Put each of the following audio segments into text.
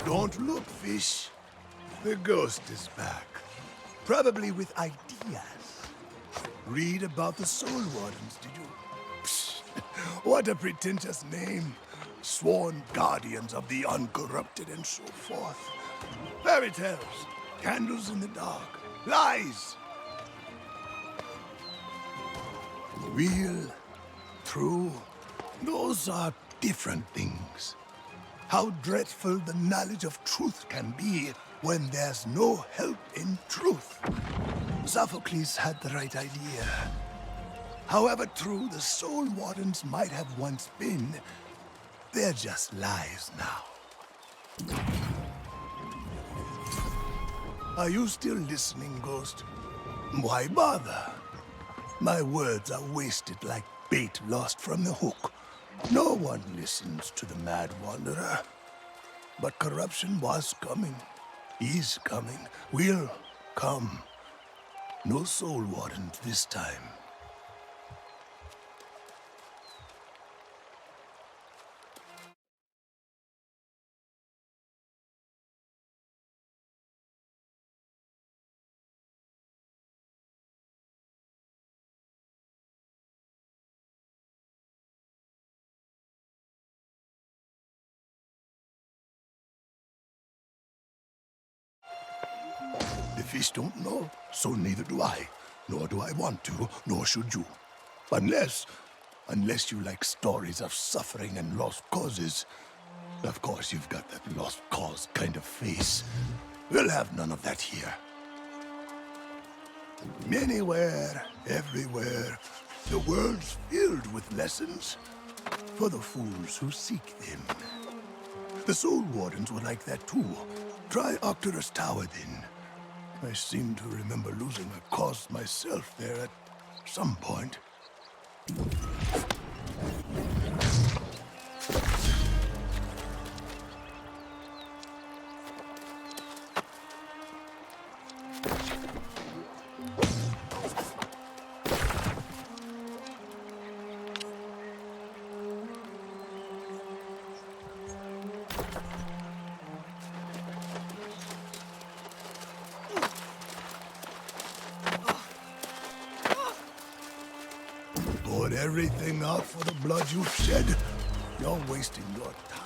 Don't look, fish. The ghost is back. Probably with ideas. Read about the Soul Wardens, did you? Psst. What a pretentious name. Sworn guardians of the uncorrupted and so forth. Fairy tales, candles in the dark, lies. Real, true, those are different things. How dreadful the knowledge of truth can be when there's no help in truth. Sophocles had the right idea. However true the Soul Wardens might have once been, they're just lies now. Are you still listening, Ghost? Why bother? My words are wasted like bait lost from the hook. No one listens to the Mad Wanderer. But corruption was coming. Is coming. Will come. No Soul Wardens this time. The fish don't know, so neither do I. Nor do I want to, nor should you. Unless you like stories of suffering and lost causes. Of course, you've got that lost cause kind of face. We'll have none of that here. Anywhere, everywhere, the world's filled with lessons for the fools who seek them. The Soul Wardens were like that too. Try Octorus Tower then. I seem to remember losing a cause myself there at some point. Poured everything out for the blood you've shed. You're wasting your time.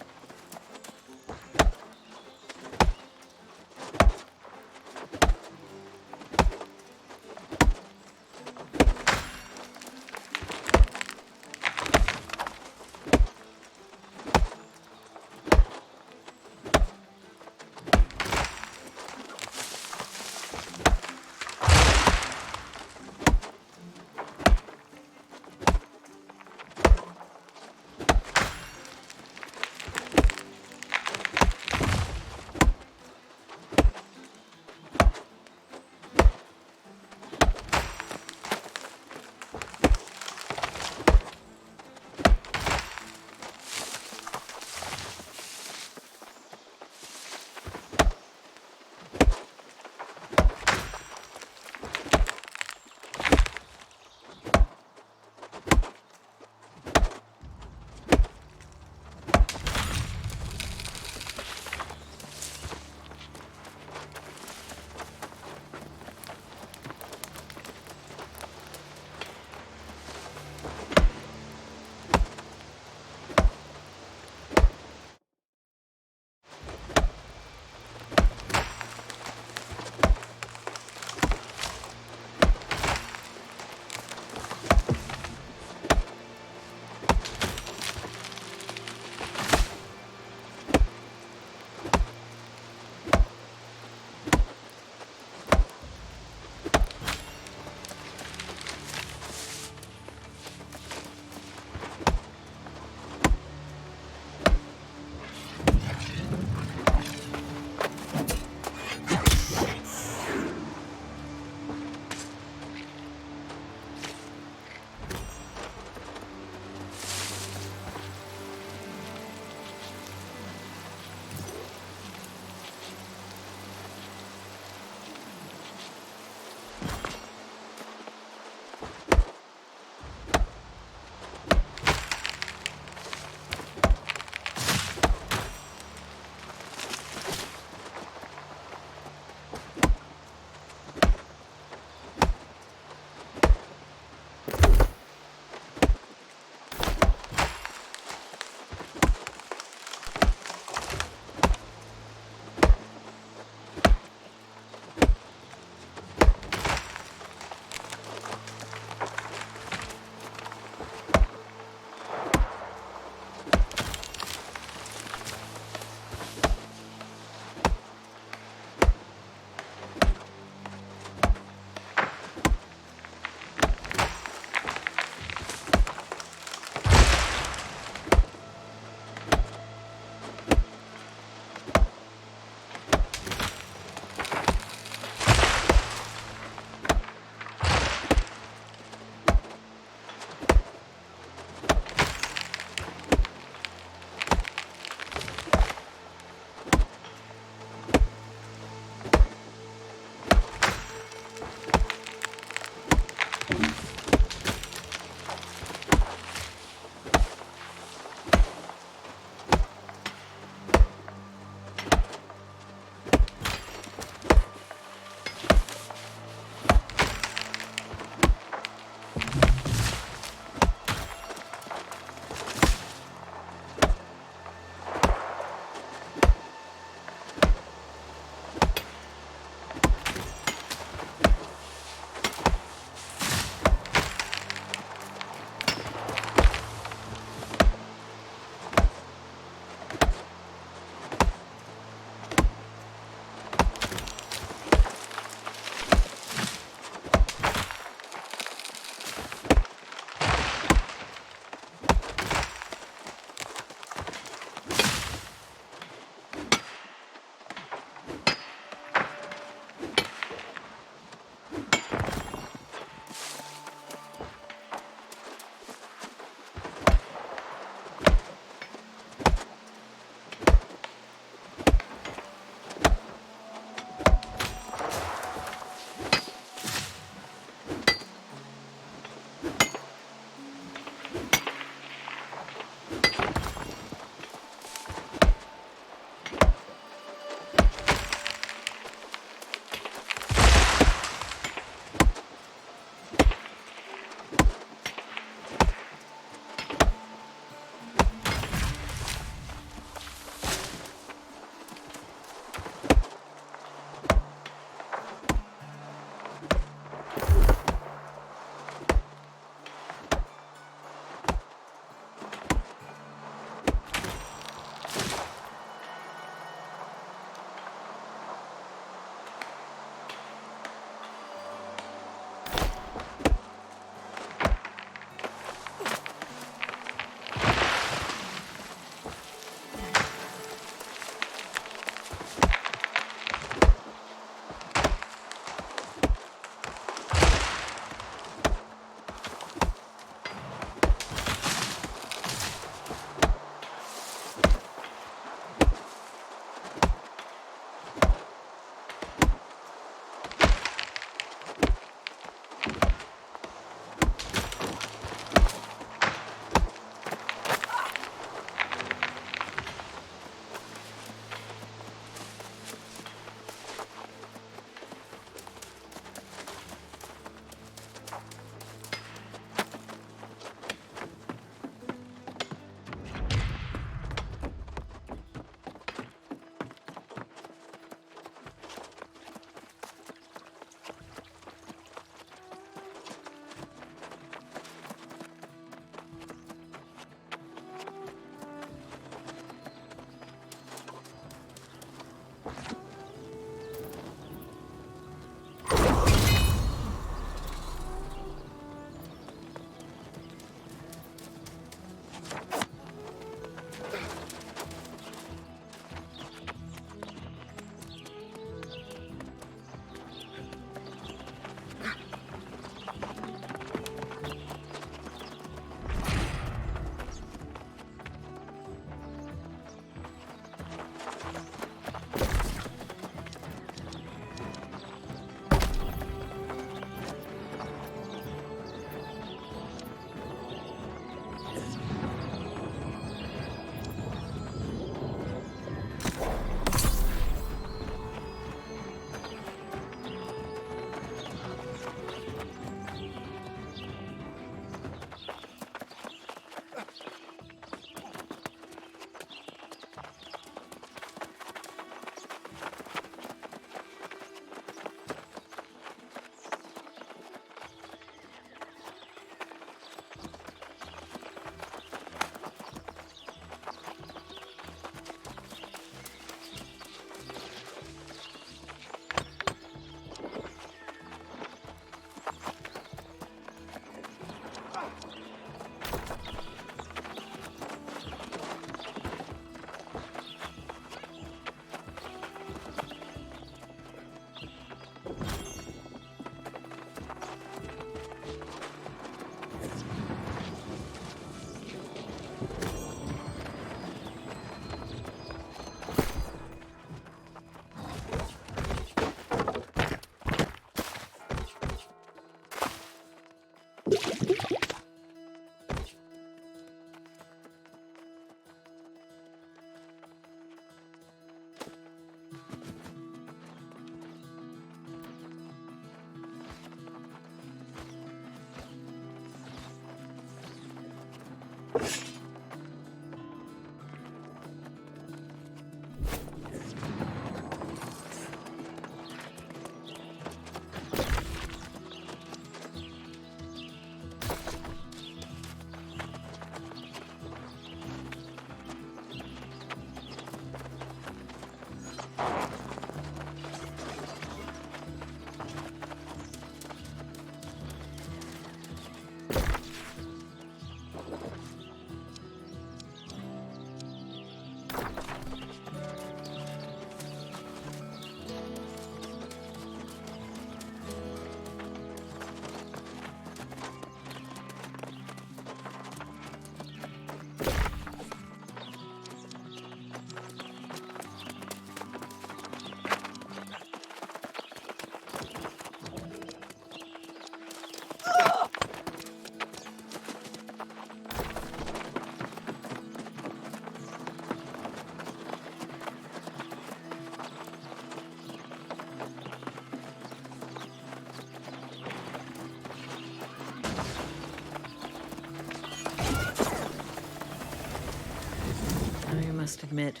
must admit,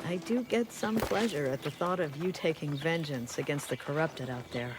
I do get some pleasure at the thought of you taking vengeance against the corrupted out there.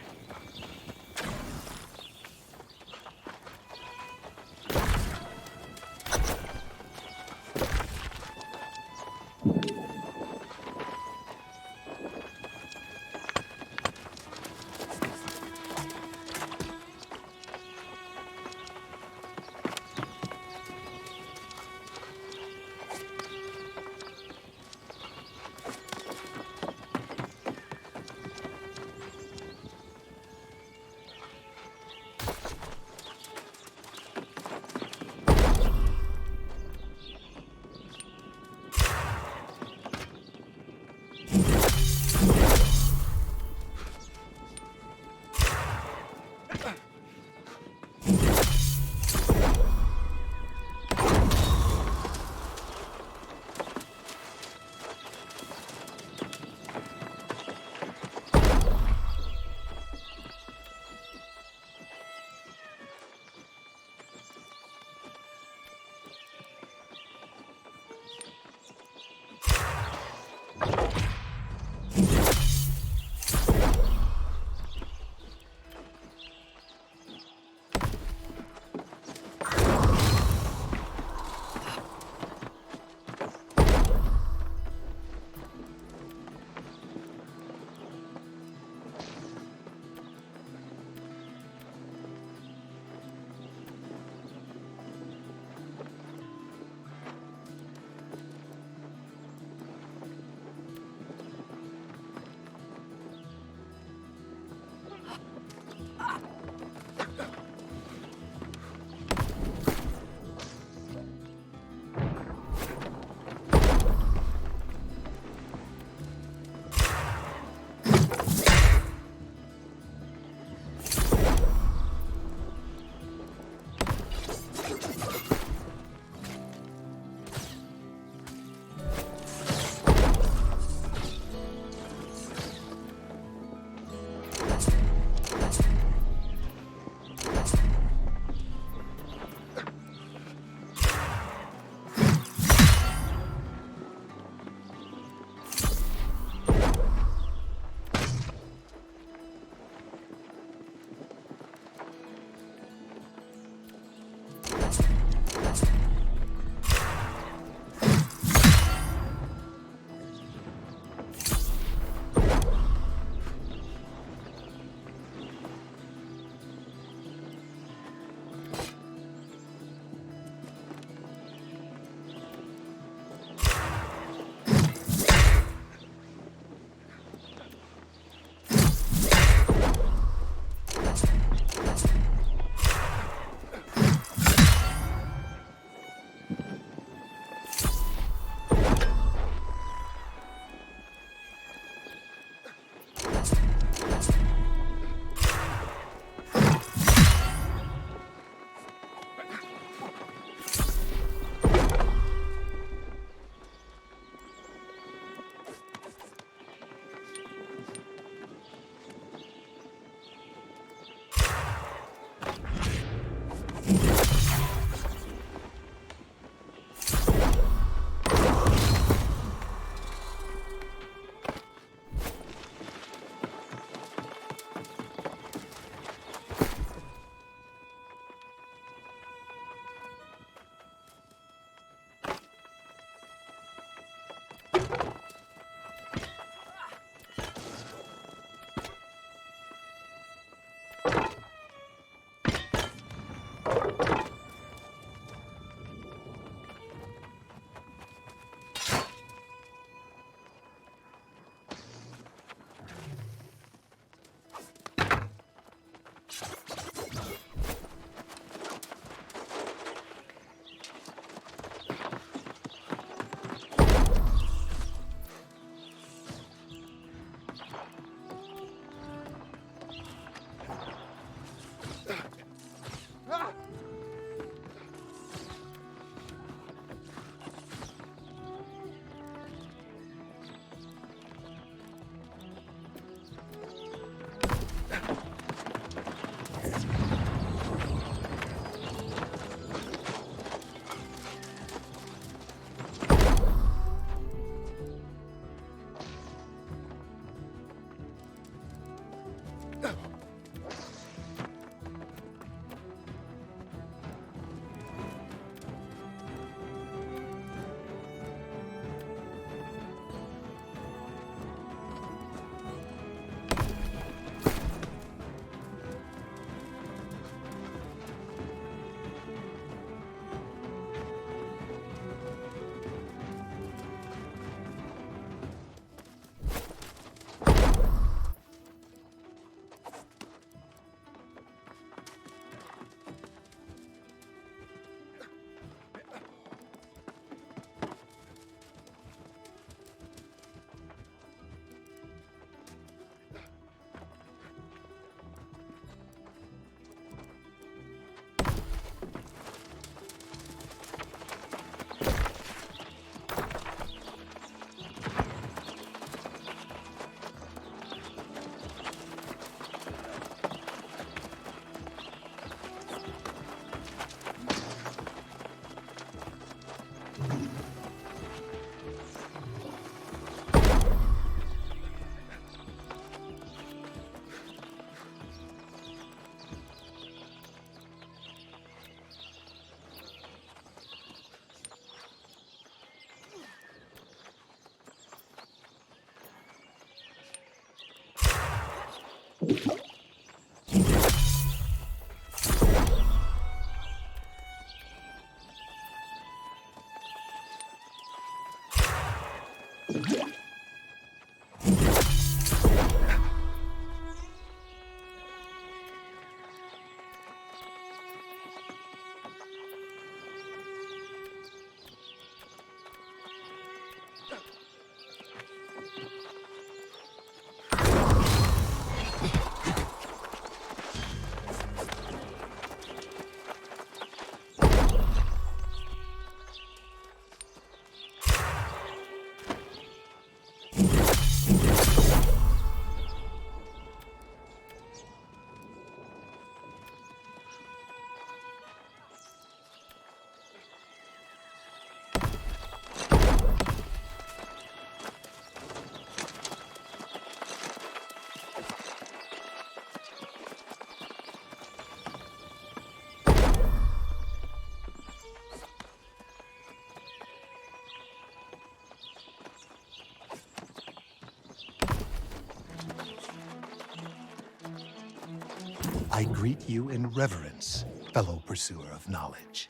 I greet you in reverence, fellow pursuer of knowledge.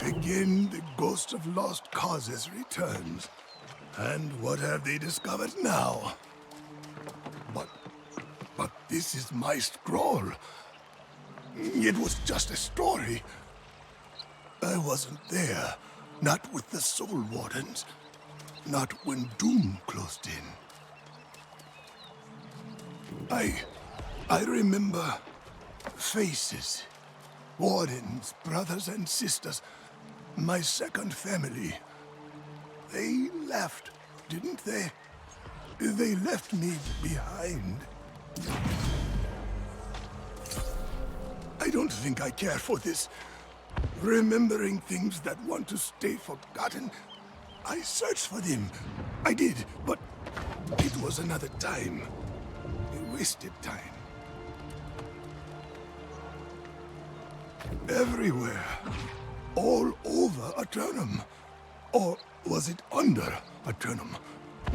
Again, the ghost of lost causes returns. And what have they discovered now? But this is my scroll. It was just a story. I wasn't there. Not with the Soul Wardens. Not when Doom closed in. I remember faces. Wardens, brothers and sisters. My second family. They left, didn't they? They left me behind. I don't think I care for this. Remembering things that want to stay forgotten. I searched for them. I did, but it was another time. A wasted time. Everywhere. All over Eternum. Or was it under Eternum?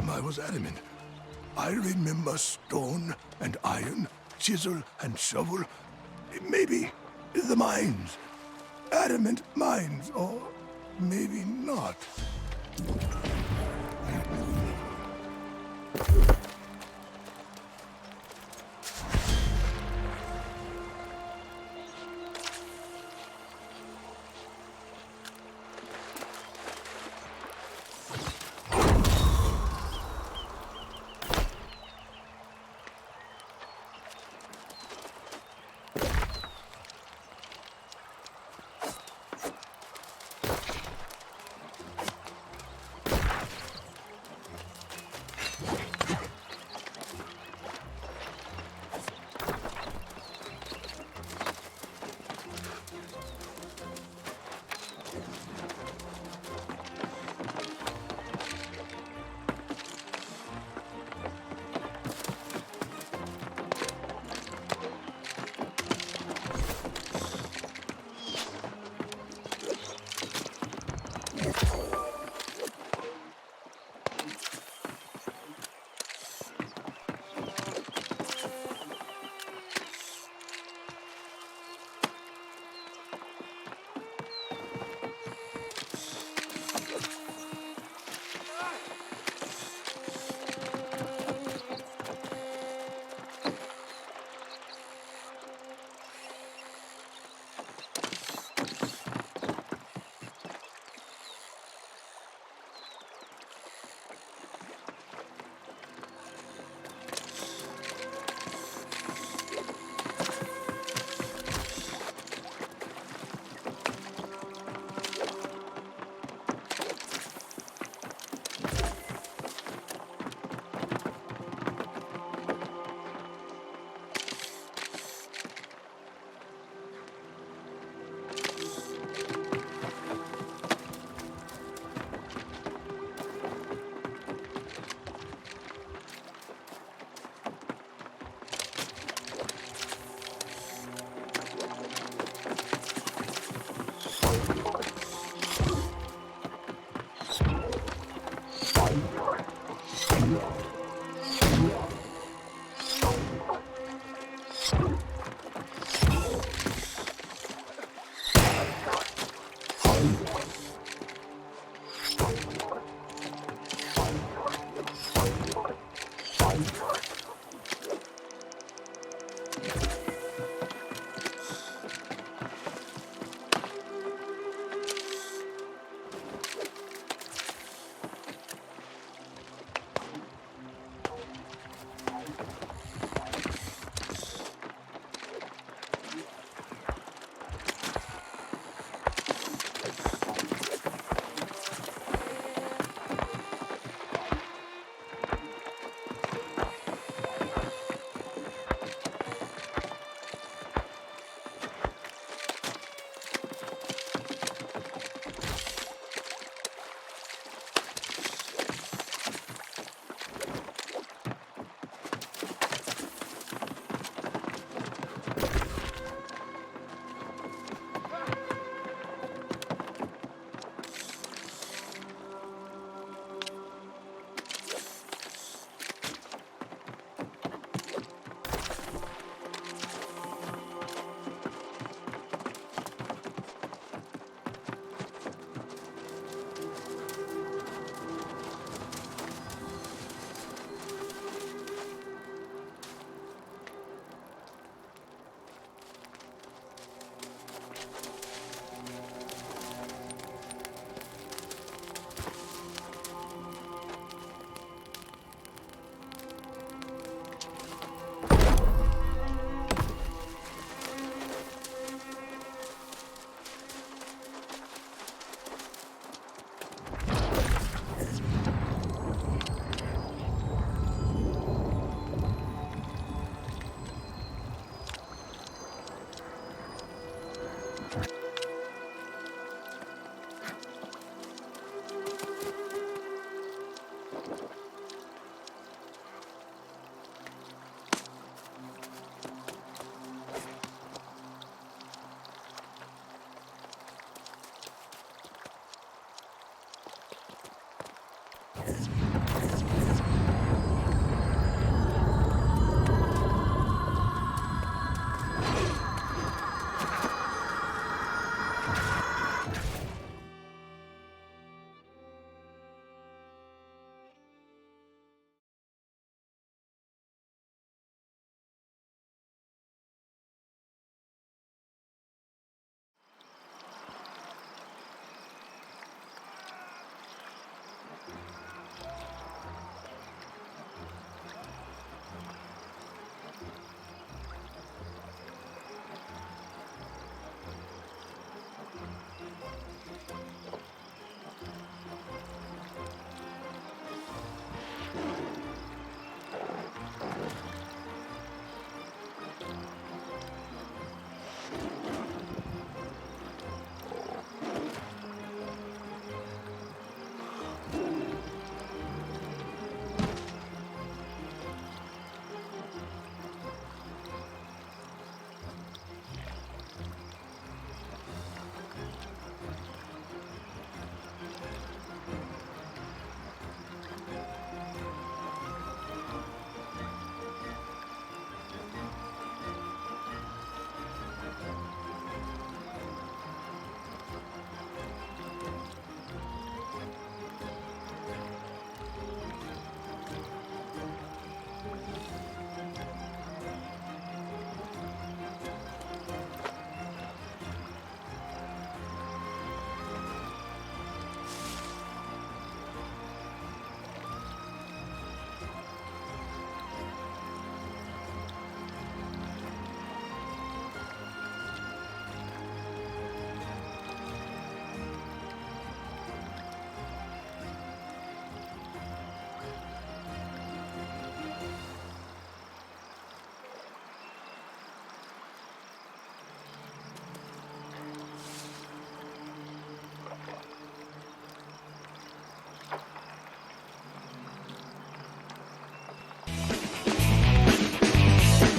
I was adamant. I remember stone and iron, chisel and shovel. Maybe the mines. Adamant mines, or maybe not.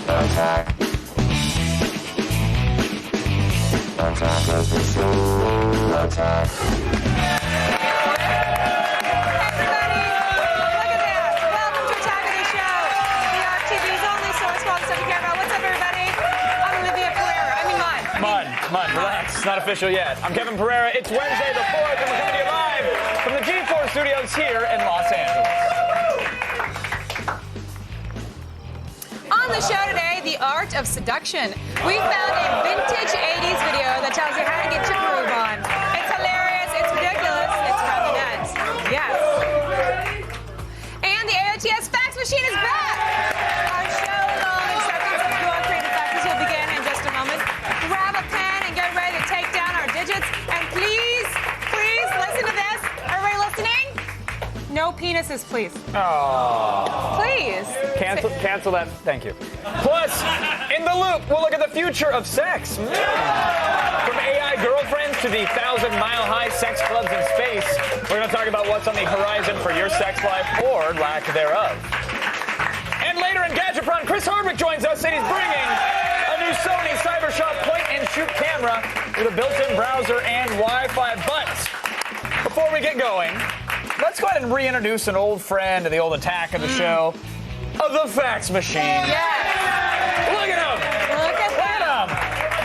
Attack. Attack is the soul attack. Mud, relax. It's not official yet. I'm Kevin Pereira. It's Wednesday the 4th, and we're coming to you live from the G4 studios here in Los Angeles. On the show today, the art of seduction. We found a vintage 80s video that tells you how to get your groove on. It's hilarious, it's ridiculous, it's from the net. Yes. And the AOTS fax machine is back. Our show-long acceptance of dual creative faxes will begin in just a moment. Grab a pen and get ready to take down our digits. And please, please listen to this. Everybody listening? No penises, please. Aww. Please. Cancel that. Thank you. Plus, in the loop, we'll look at the future of sex. From AI girlfriends to the 1,000-mile-high sex clubs in space, we're going to talk about what's on the horizon for your sex life or lack thereof. And later in Gadgetron, Chris Hardwick joins us, and he's bringing a new Sony CyberShot point-and-shoot camera with a built-in browser and Wi-Fi. But before we get going, let's go ahead and reintroduce an old friend to the old attack of the show, the fax machine. Yes. Look at him. Look at that.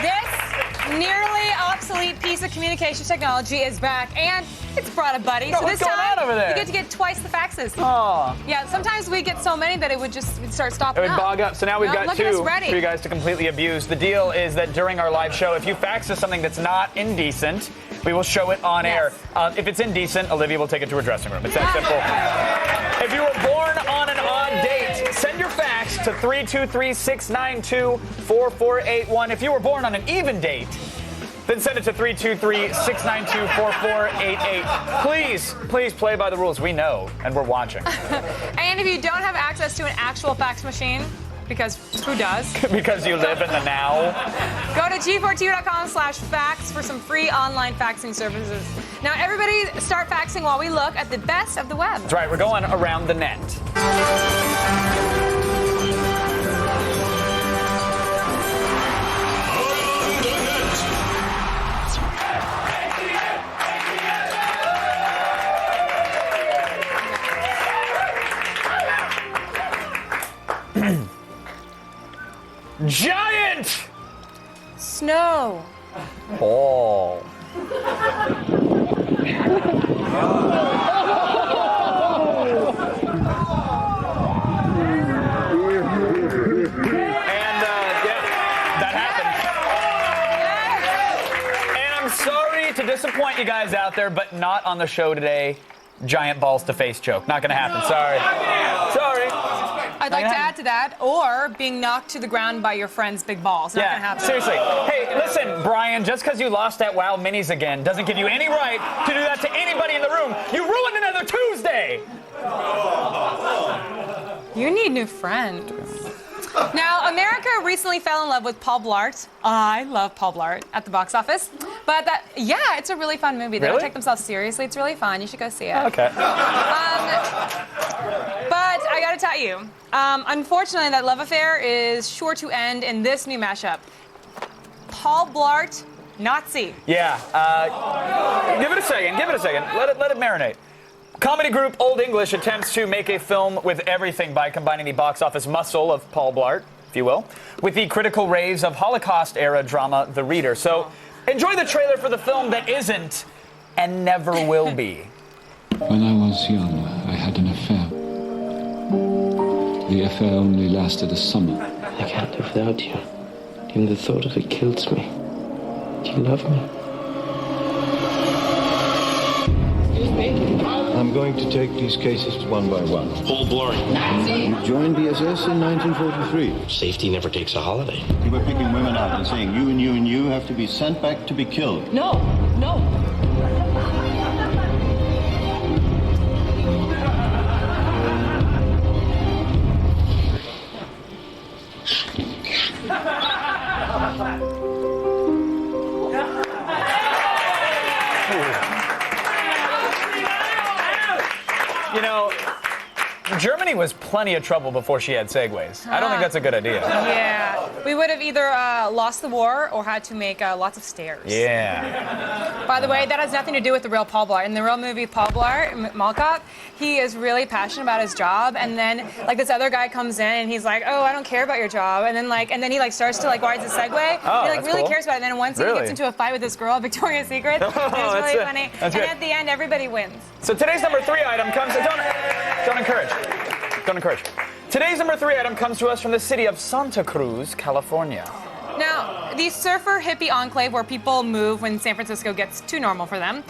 This nearly obsolete piece of communication technology is back, and it's brought a buddy. No, so this what's going time, on over there? you get to get twice the faxes. Aw. Yeah, sometimes we get so many that it would just start stopping It would bog up. So now we've got look at us two ready. for you guys to completely abuse. The deal is that during our live show, if you fax us something that's not indecent, we will show it on air. If it's indecent, Olivia will take it to her dressing room. It's that simple. If you were born on an odd date, send your fax to 323-692-4481. If you were born on an even date, then send it to 323-692-4488. Please, please play by the rules. We know, and we're watching. And if you don't have access to an actual fax machine, because who does? Because you live in the now. Go to g4t.com/fax for some free online faxing services. Now, everybody start faxing while we look at the best of the web. That's right, we're going around the net. Giant! Snow. Oh. To disappoint you guys out there, but not on the show today. Giant balls to face joke. Not gonna happen. Sorry. Sorry. I'd like to add to that, or being knocked to the ground by your friend's big balls. Not gonna happen. Seriously. Hey, listen, Brian, just because you lost at WoW Minis again doesn't give you any right to do that to anybody in the room. You ruined another Tuesday. You need new friends. Now, America recently fell in love with Paul Blart. I love Paul Blart at the box office. But it's a really fun movie. They don't take themselves seriously. It's really fun. You should go see it. Okay. But I gotta tell you, unfortunately, that love affair is sure to end in this new mashup. Paul Blart, Nazi. Yeah. Give it a second. Let it marinate. Comedy group Old English attempts to make a film with everything by combining the box office muscle of Paul Blart, if you will, with the critical raves of Holocaust-era drama The Reader. So enjoy the trailer for the film that isn't and never will be. When I was young, I had an affair. The affair only lasted a summer. I can't live without you. Even the thought of it kills me. Do you love me? I'm going to take these cases one by one. Paul Blart. You joined the SS in 1943. Safety never takes a holiday. You were picking women out and saying you and you and you have to be sent back to be killed. No. You know, Germany was plenty of trouble before she had segways. I don't think that's a good idea. Yeah. We would have either lost the war or had to make lots of stairs. Yeah. By the way, that has nothing to do with the real Paul Blart. In the real movie Paul Blart, Mall Cop, he is really passionate about his job, and then this other guy comes in and he's like, "Oh, I don't care about your job," and then he starts to rides a Segway. Oh, he really cares about it. And then once he gets into a fight with this girl at Victoria's Secret, it's really funny. And at the end, everybody wins. So today's number 3 item comes. Don't encourage. Today's number 3 item comes to us from the city of Santa Cruz, California. Now, the surfer hippie enclave where people move when San Francisco gets too normal for them,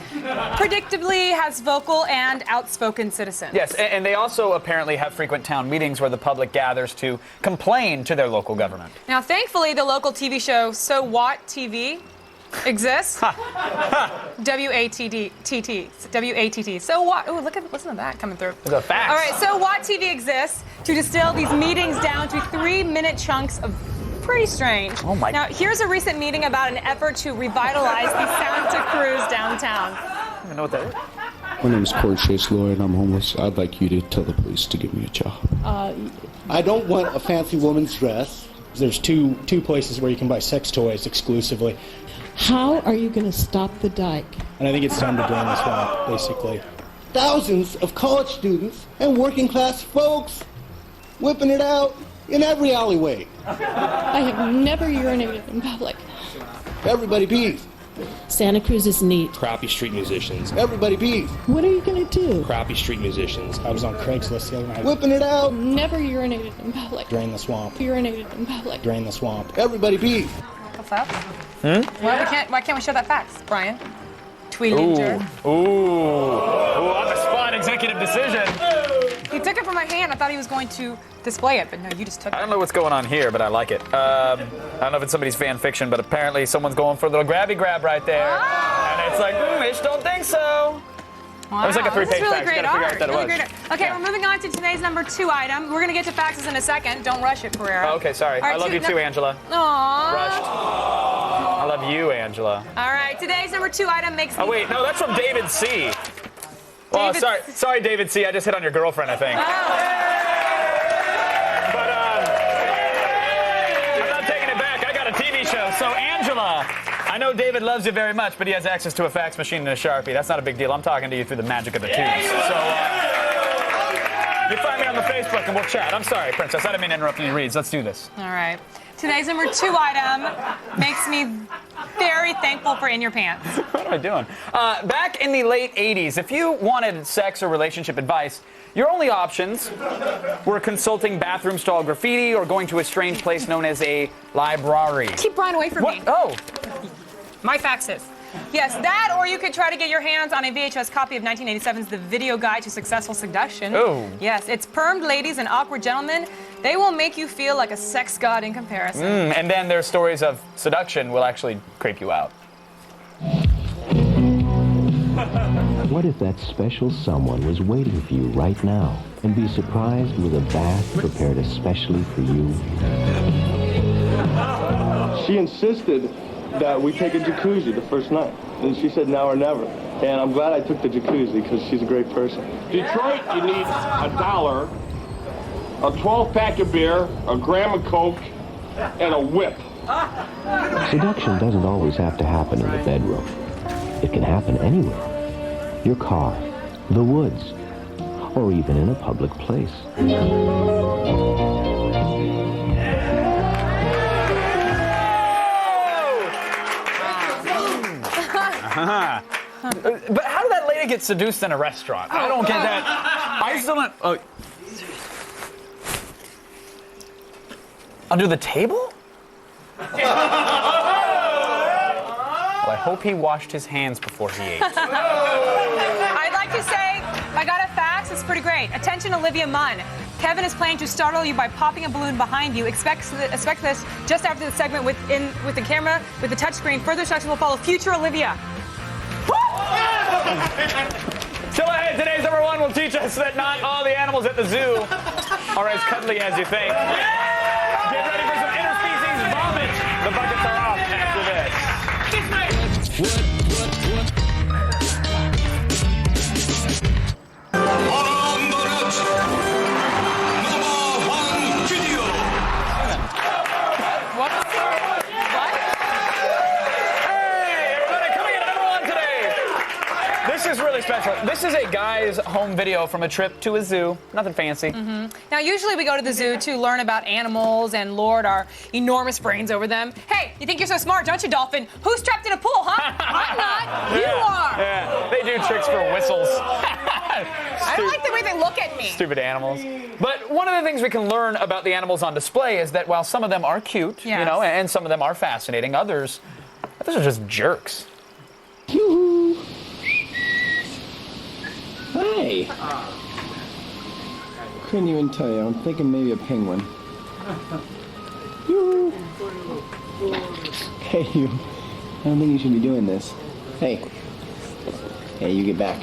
predictably has vocal and outspoken citizens. Yes, and they also apparently have frequent town meetings where the public gathers to complain to their local government. Now, thankfully, the local TV show So What TV exists. W-A-T-T. So What? Ooh, listen to that coming through. There's a fact. All right, So What TV exists to distill these meetings down to 3-minute chunks of pretty strange. Oh my. Now, here's a recent meeting about an effort to revitalize the Santa Cruz downtown. I don't even know what that is. My name is Corey Chase Lloyd. I'm homeless. I'd like you to tell the police to give me a job. I don't want a fancy woman's dress. There's two places where you can buy sex toys exclusively. How are you going to stop the dike? And I think it's time to drain the swamp, basically. Thousands of college students and working class folks whipping it out in every alleyway. I have never urinated in public. Everybody pees. Santa Cruz is neat. Crappy street musicians. Everybody pees. What are you going to do? Crappy street musicians. I was on Craigslist the other night. Whipping it out. Never urinated in public. Drain the swamp. Urinated in public. Drain the swamp. Everybody pees. What's up? Why can't we show that fax, Brian? Tweelinger. Ooh, on the spot executive decision. He took it from my hand. I thought he was going to display it, but no, you just took it. I don't know what's going on here, but I like it. I don't know if it's somebody's fan fiction, but apparently someone's going for a little grabby grab right there. And it's like, Ish, don't think so. Wow, That was like a 3-page really fax. great Gotta figure out art. what that Really was. great art. Okay, we're moving on to today's number 2 item. We're going to get to faxes in a second. Don't rush it, Pereira. Oh, okay, sorry. All right, I love you too, Angela. Aww. Rushed. I love you, Angela. All right, today's number 2 item makes me... Oh, wait, no, that's from David C. Well, sorry, David C. I just hit on your girlfriend, I think. Oh. But I'm not taking it back. I got a TV show. So, Angela, I know David loves you very much, but he has access to a fax machine and a Sharpie. That's not a big deal. I'm talking to you through the magic of the tubes. So, you find me on the Facebook and we'll chat. I'm sorry, Princess. I didn't mean to interrupt any reads. Let's do this. All right. Today's number 2 item makes me very thankful for In Your Pants. What am I doing? Back in the late 80s, if you wanted sex or relationship advice, your only options were consulting bathroom stall graffiti or going to a strange place known as a library. Keep Brian away from me. Oh. My faxes. Yes, that, or you could try to get your hands on a VHS copy of 1987's The Video Guide to Successful Seduction. Ooh. Yes, it's permed ladies and awkward gentlemen. They will make you feel like a sex god in comparison. And then their stories of seduction will actually creep you out. What if that special someone was waiting for you right now and be surprised with a bath prepared especially for you? She insisted that we take a jacuzzi the first night. And she said now or never. And I'm glad I took the jacuzzi because she's a great person. Detroit, you need $1, a 12-pack of beer, a gram of Coke, and a whip. Seduction doesn't always have to happen in the bedroom. It can happen anywhere. Your car, the woods, or even in a public place. But how did that lady get seduced in a restaurant? I don't get that. I still don't. Oh. Under the table? Well, I hope he washed his hands before he ate. I'd like to say, I got a fax. It's pretty great. Attention, Olivia Munn. Kevin is planning to startle you by popping a balloon behind you. Expect this just after the segment with the camera, with the touchscreen. Further instructions will follow. Future Olivia. Still ahead, today's number one will teach us that not all the animals at the zoo are as cuddly as you think. Get ready for some interspecies vomit. The buckets are off after this. This is really special. This is a guy's home video from a trip to a zoo. Nothing fancy. Now, usually we go to the zoo to learn about animals and lord our enormous brains over them. Hey, you think you're so smart, don't you, Dolphin? Who's trapped in a pool, huh? I'm not. You are. Yeah, they do tricks for whistles. I don't like the way they look at me. Stupid animals. But one of the things we can learn about the animals on display is that while some of them are cute, you know, and some of them are fascinating, others are just jerks. Hey! Couldn't even tell you. I'm thinking maybe a penguin. Hey, you. I don't think you should be doing this. Hey. Hey, you get back.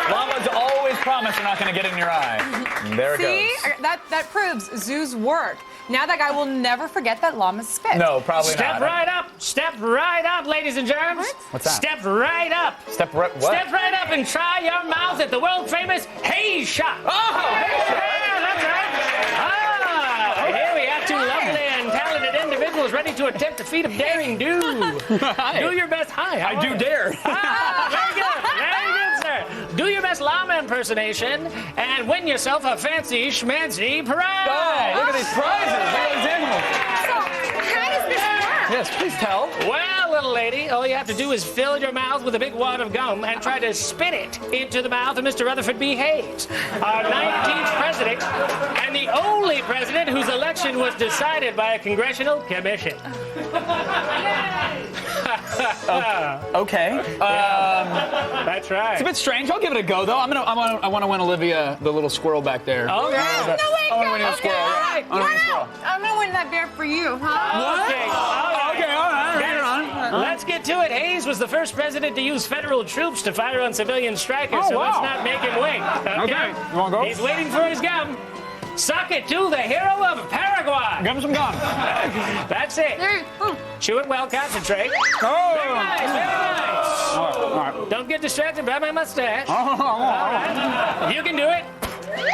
Llamas always promise they're not going to get in your eye. And there it goes. See? That proves zoos work. Now that guy will never forget that llamas spit. No, probably Step not. Step right up, ladies and germs. What's that? Step right up. Step right what? Step right up and try your mouth at the world famous Hayes Shop. Oh, Hayes Shop. Yeah, that's right. Here we have two lovely and talented individuals ready to attempt a feat of daring do. Do your best. I do dare. Very good. Very good, sir. Do your best llama impersonation and win yourself a fancy schmancy prize. Oh, look at these prizes. Look at these animals. So, how does this work? Yes, please tell. Well, little lady, all you have to do is fill your mouth with a big wad of gum and try to spit it into the mouth of Mr. Rutherford B. Hayes, our 19th president, and the only president whose election was decided by a congressional commission. Okay. That's right. It's a bit strange. I'll give it a go, though. I want to win Olivia, the little squirrel back there. Okay. No, wait, I want to win a squirrel. all right. I want to win a squirrel. I'm going to win that beer for you, huh? Okay. All right. Okay, all right. Let's get to it. Hayes was the first president to use federal troops to fire on civilian strikers, so let's not make him wait. Okay. You want to go? He's waiting for his gum. Suck it to the hero of Paraguay. Give him some gum. That's it. Chew it well, concentrate. Oh. Very nice, very nice. All right. Don't get distracted by my mustache. All right. You can do it.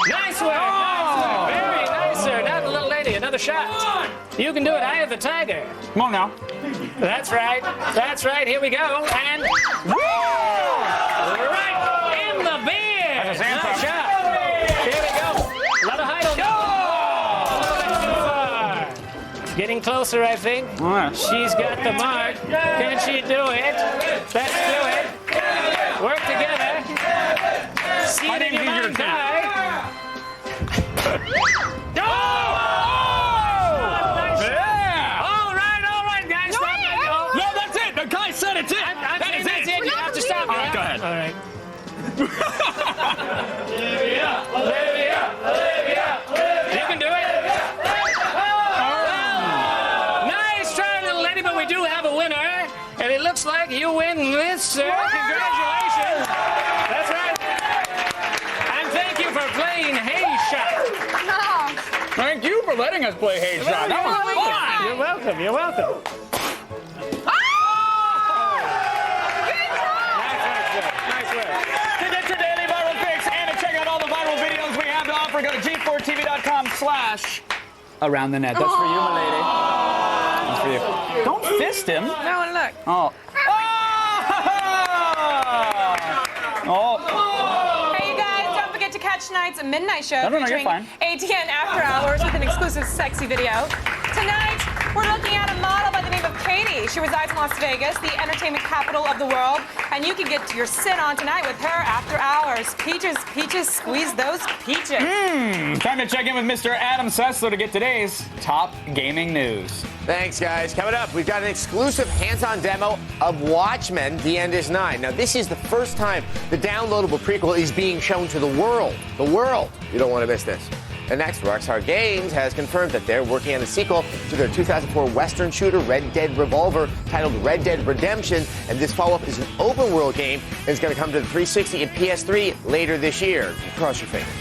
Nice one. Nice one. Very nice, sir. Now the little lady, another shot. You can do it. Eye of the tiger. Come on now. That's right. That's right. Here we go. And right in the beer. That's a sand Nice trap. shot. Here we go. A lot of height on that. Getting closer, I think. All right. She's got the mark. Can she do it? Let's do it. Work together. See it in your mind's eye. Oh! Yeah! All right, guys. Stop it. Oh. No, that's it. The guy said it's it. I'm That saying is that's it. it. You have to stop. All right, go ahead. All right. Olivia. You can do it. Nice try, little lady, but we do have a winner. And it looks like you win this, sir. Congratulations. That's right. And thank you for playing Hey Shot. Thank you for letting us play Hey Shot. That was fun. You're welcome. You're welcome. Nice work. To get your daily viral fix and to check out all the viral videos we have to offer, go to g4tv.com/around the net. That's for you, my lady. That's for you. Don't fist him. No, look. Oh. Oh. Hey, you guys, don't forget to catch tonight's midnight show No, you're featuring fine. ATN After Hours with an exclusive sexy video. Tonight, we're looking at a model by the name of Katie. She resides in Las Vegas, the entertainment capital of the world, and you can get your sin on tonight with her after hours. Peaches, squeeze those peaches. Time to check in with Mr. Adam Sessler to get today's top gaming news. Thanks, guys. Coming up, we've got an exclusive hands-on demo of Watchmen, The End is Nigh. Now, this is the first time the downloadable prequel is being shown to the world. The world. You don't want to miss this. And next, Rockstar Games has confirmed that they're working on a sequel to their 2004 Western shooter, Red Dead Revolver, titled Red Dead Redemption. And this follow-up is an open-world game and is going to come to the 360 and PS3 later this year. Cross your fingers.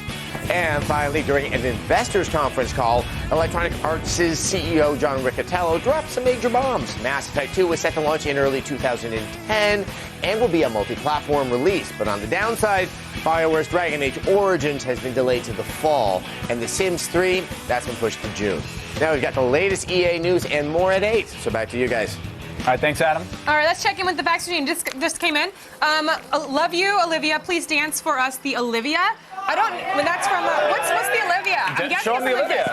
And finally, during an investors conference call, Electronic Arts' CEO John Riccatello dropped some major bombs. Mass Effect 2 was set to launch in early 2010 and will be a multi-platform release. But on the downside, BioWare's Dragon Age Origins has been delayed to the fall, and The Sims 3, that's been pushed to June. Now we've got the latest EA news and more at 8. So back to you guys. All right, thanks, Adam. All right, let's check in with the fax machine. Just came in. Love you, Olivia. Please dance for us, the Olivia. I don't. Well, that's from. What's the Olivia? I'm guessing Show him the it's Olivia.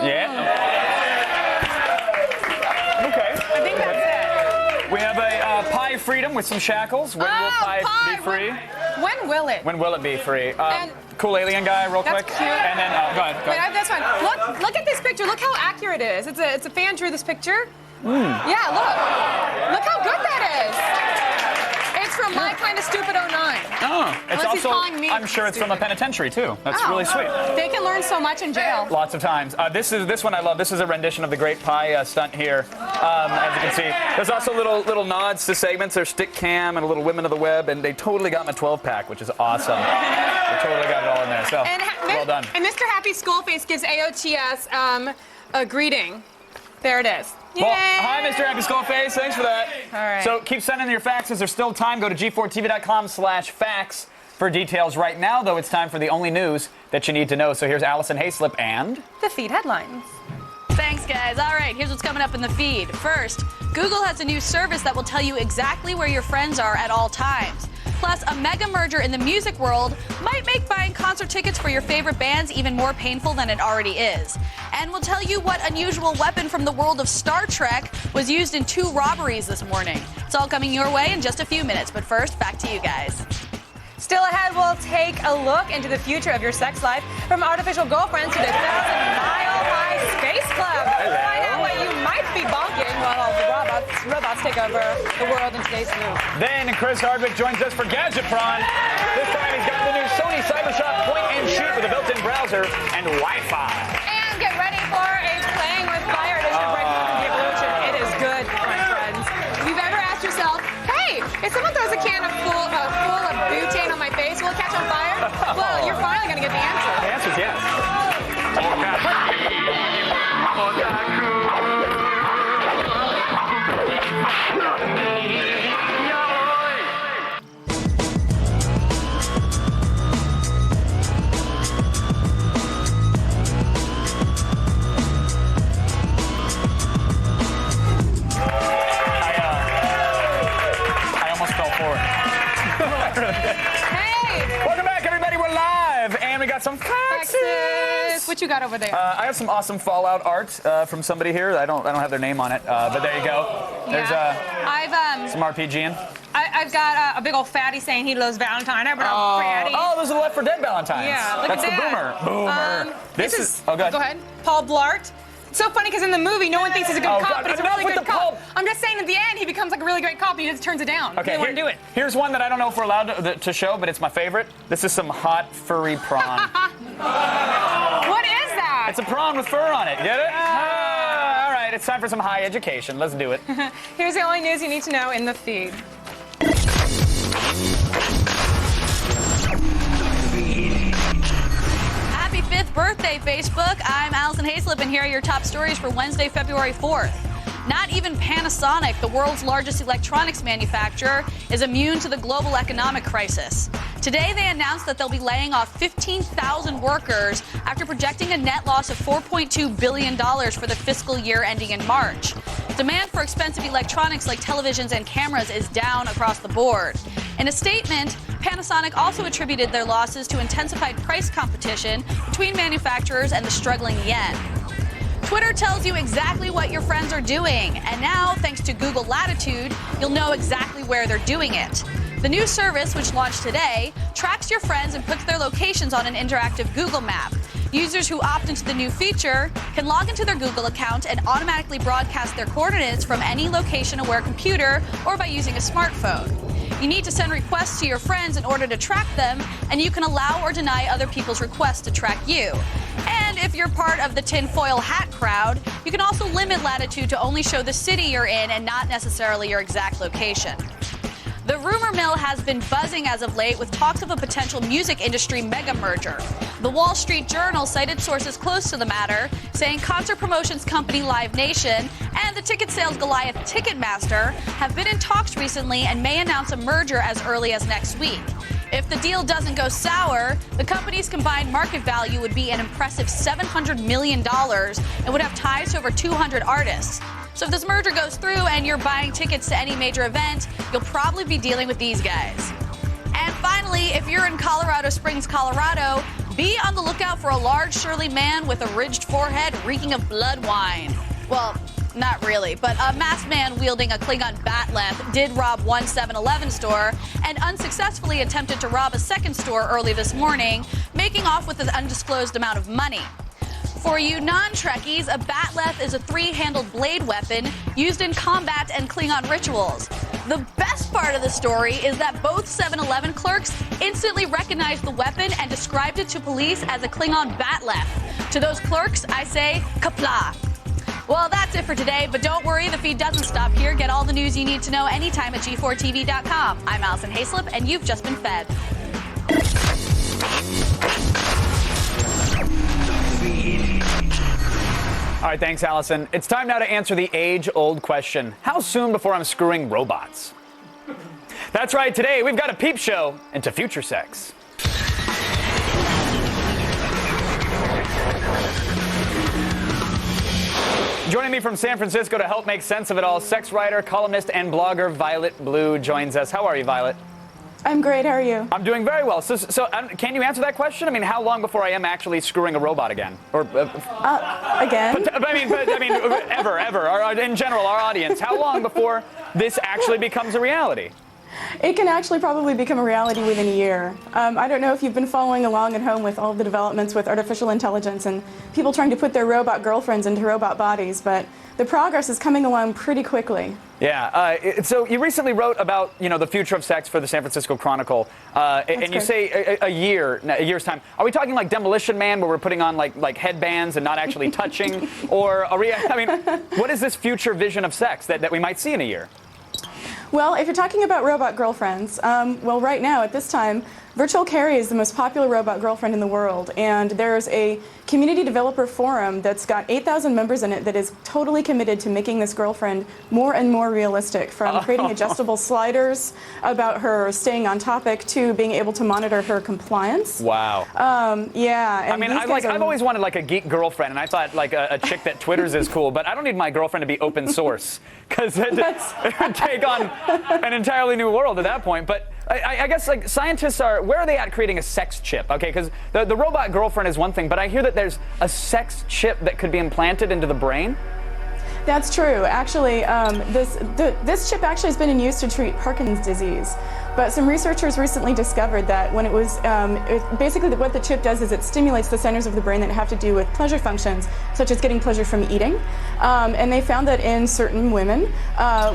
Yeah. Okay. I think that's it. We have a pie freedom with some shackles. When will pie be free? When will it? When will it be free? And- Cool alien guy, real That's quick. cute. And then, go ahead. Wait, that's fine. Look at this picture. Look how accurate it is. It's a fan drew this picture. Yeah, look how good that is. It's from My Kind of Stupid 09. Oh, it's Unless he's also, calling me I'm sure it's from a penitentiary, too. That's Oh. really sweet. They can learn so much in jail. Lots of times. This one I love. This is a rendition of the Great Pie stunt here. As you can see, there's also little nods to segments. There's Stick Cam and a little Women of the Web, and they totally got my 12-pack, which is awesome. They totally got it all in there. So, well done. And Mr. Happy Skullface gives AOTS a greeting. There it is. Well, hi, Mr. Happy Skullface. Thanks for that. All right. So keep sending your faxes. There's still time. Go to g4tv.com/fax for details. Right now, though, it's time for the only news that you need to know. So here's Allison Hayslip and the feed headlines. Thanks, guys. All right, here's what's coming up in the feed. First, Google has a new service that will tell you exactly where your friends are at all times. Plus, a mega merger in the music world might make buying concert tickets for your favorite bands even more painful than it already is. And we'll tell you what unusual weapon from the world of Star Trek was used in 2 robberies this morning. It's all coming your way in just a few minutes. But first, back to you guys. Still ahead, we'll take a look into the future of your sex life, from artificial girlfriends to the 1,000-mile-high space club. Find out what you might be bonking while all the robots take over the world in today's news. then Chris Hardwick joins us for Gadgetron. This time he's got the new Sony CyberShot point and shoot with a built-in browser and Wi-Fi. And get ready for a Playing with Fire edition of Breakthrough from the Evolution. It is good, my friends. If you've ever asked yourself, hey, if someone throws a can full of butane on my face, will it catch on fire? Well, you're finally going to get the answer. The answer is yes. I almost fell for it. What you got over there? I have some awesome Fallout art from somebody here. I don't have their name on it, but there you go. There's I've some RPGing. I've got a big old fatty saying he loves Valentine. I've been a fatty. Oh, those are the Left 4 Dead Valentines. Yeah, look That's at that. the boomer. This is. Oh, Go ahead. Paul Blart. It's so funny because in the movie, no one thinks he's a good cop, but he's a really good cop. I'm just saying, at the end, he becomes like a really great cop, and he just turns it down. Okay, They want to do it. Here's one that I don't know if we're allowed to show, but it's my favorite. This is some hot, furry prawn. What is that? It's a prawn with fur on it. Get it? All right, it's time for some high education. Let's do it. Here's the only news you need to know in the feed. Happy 5th birthday, Facebook. I'm Allison Hayslip, and here are your top stories for Wednesday, February 4th. Not even Panasonic, the world's largest electronics manufacturer, is immune to the global economic crisis. Today, they announced that they'll be laying off 15,000 workers after projecting a net loss of $4.2 billion for the fiscal year ending in March. Demand for expensive electronics like televisions and cameras is down across the board. In a statement, Panasonic also attributed their losses to intensified price competition between manufacturers and the struggling yen. Twitter tells you exactly what your friends are doing, and now, thanks to Google Latitude, you'll know exactly where they're doing it. The new service, which launched today, tracks your friends and puts their locations on an interactive Google map. Users who opt into the new feature can log into their Google account and automatically broadcast their coordinates from any location-aware computer or by using a smartphone. You need to send requests to your friends in order to track them, and you can allow or deny other people's requests to track you. And if you're part of the tinfoil hat crowd, you can also limit Latitude to only show the city you're in and not necessarily your exact location. The rumor mill has been buzzing as of late with talks of a potential music industry mega merger. The Wall Street Journal cited sources close to the matter, saying concert promotions company Live Nation and the ticket sales Goliath Ticketmaster have been in talks recently and may announce a merger as early as next week. If the deal doesn't go sour, the company's combined market value would be an impressive $700 million and would have ties to over 200 artists. So if this merger goes through and you're buying tickets to any major event, you'll probably be dealing with these guys. And finally, if you're in Colorado Springs, Colorado, be on the lookout for a large surly man with a ridged forehead reeking of blood wine. Well, not really, but a masked man wielding a Klingon bat-leth did rob one 7-Eleven store and unsuccessfully attempted to rob a second store early this morning, making off with an undisclosed amount of money. For you non-Trekkies, a bat-leth is a three-handled blade weapon used in combat and Klingon rituals. The best part of the story is that both 7-Eleven clerks instantly recognized the weapon and described it to police as a Klingon bat-leth. To those clerks, I say, kapla. Well, that's it for today, but don't worry, the feed doesn't stop here. Get all the news you need to know anytime at G4TV.com. I'm Allison Hayslip, and you've just been fed. All right, thanks, Allison. It's time now to answer the age-old question, how soon before I'm screwing robots? That's right, today we've got a peep show into future sex. Joining me from San Francisco to help make sense of it all, sex writer, columnist, and blogger Violet Blue joins us. How are you, Violet? I'm great. How are you? I'm doing very well. So can you answer that question? I mean, how long before I am actually screwing a robot again? Or again? I mean, ever, or in general, our audience. How long before this actually becomes a reality? It can actually probably become a reality within a year. I don't know if you've been following along at home with all of the developments with artificial intelligence and people trying to put their robot girlfriends into robot bodies, but the progress is coming along pretty quickly. Yeah. So you recently wrote about the future of sex for the San Francisco Chronicle, and you say a year's time. Are we talking like Demolition Man, where we're putting on like headbands and not actually touching, or are we? I mean, what is this future vision of sex that we might see in a year? Well, if you're talking about robot girlfriends, well, right now, at this time, Virtual Carrie is the most popular robot girlfriend in the world, and there's a community developer forum that's got 8,000 members in it that is totally committed to making this girlfriend more and more realistic, from creating adjustable sliders about her staying on topic to being able to monitor her compliance. Wow. Yeah. I mean, I've always wanted like a geek girlfriend, and I thought like a chick that Twitters is cool, but I don't need my girlfriend to be open source, because it would take on an entirely new world at that point. But I guess like scientists where are they at creating a sex chip? Okay, because the robot girlfriend is one thing, but I hear that there's a sex chip that could be implanted into the brain. That's true. Actually, this chip actually has been in use to treat Parkinson's disease. But some researchers recently discovered that when it was, basically what the chip does is it stimulates the centers of the brain that have to do with pleasure functions, such as getting pleasure from eating. And they found that in certain women,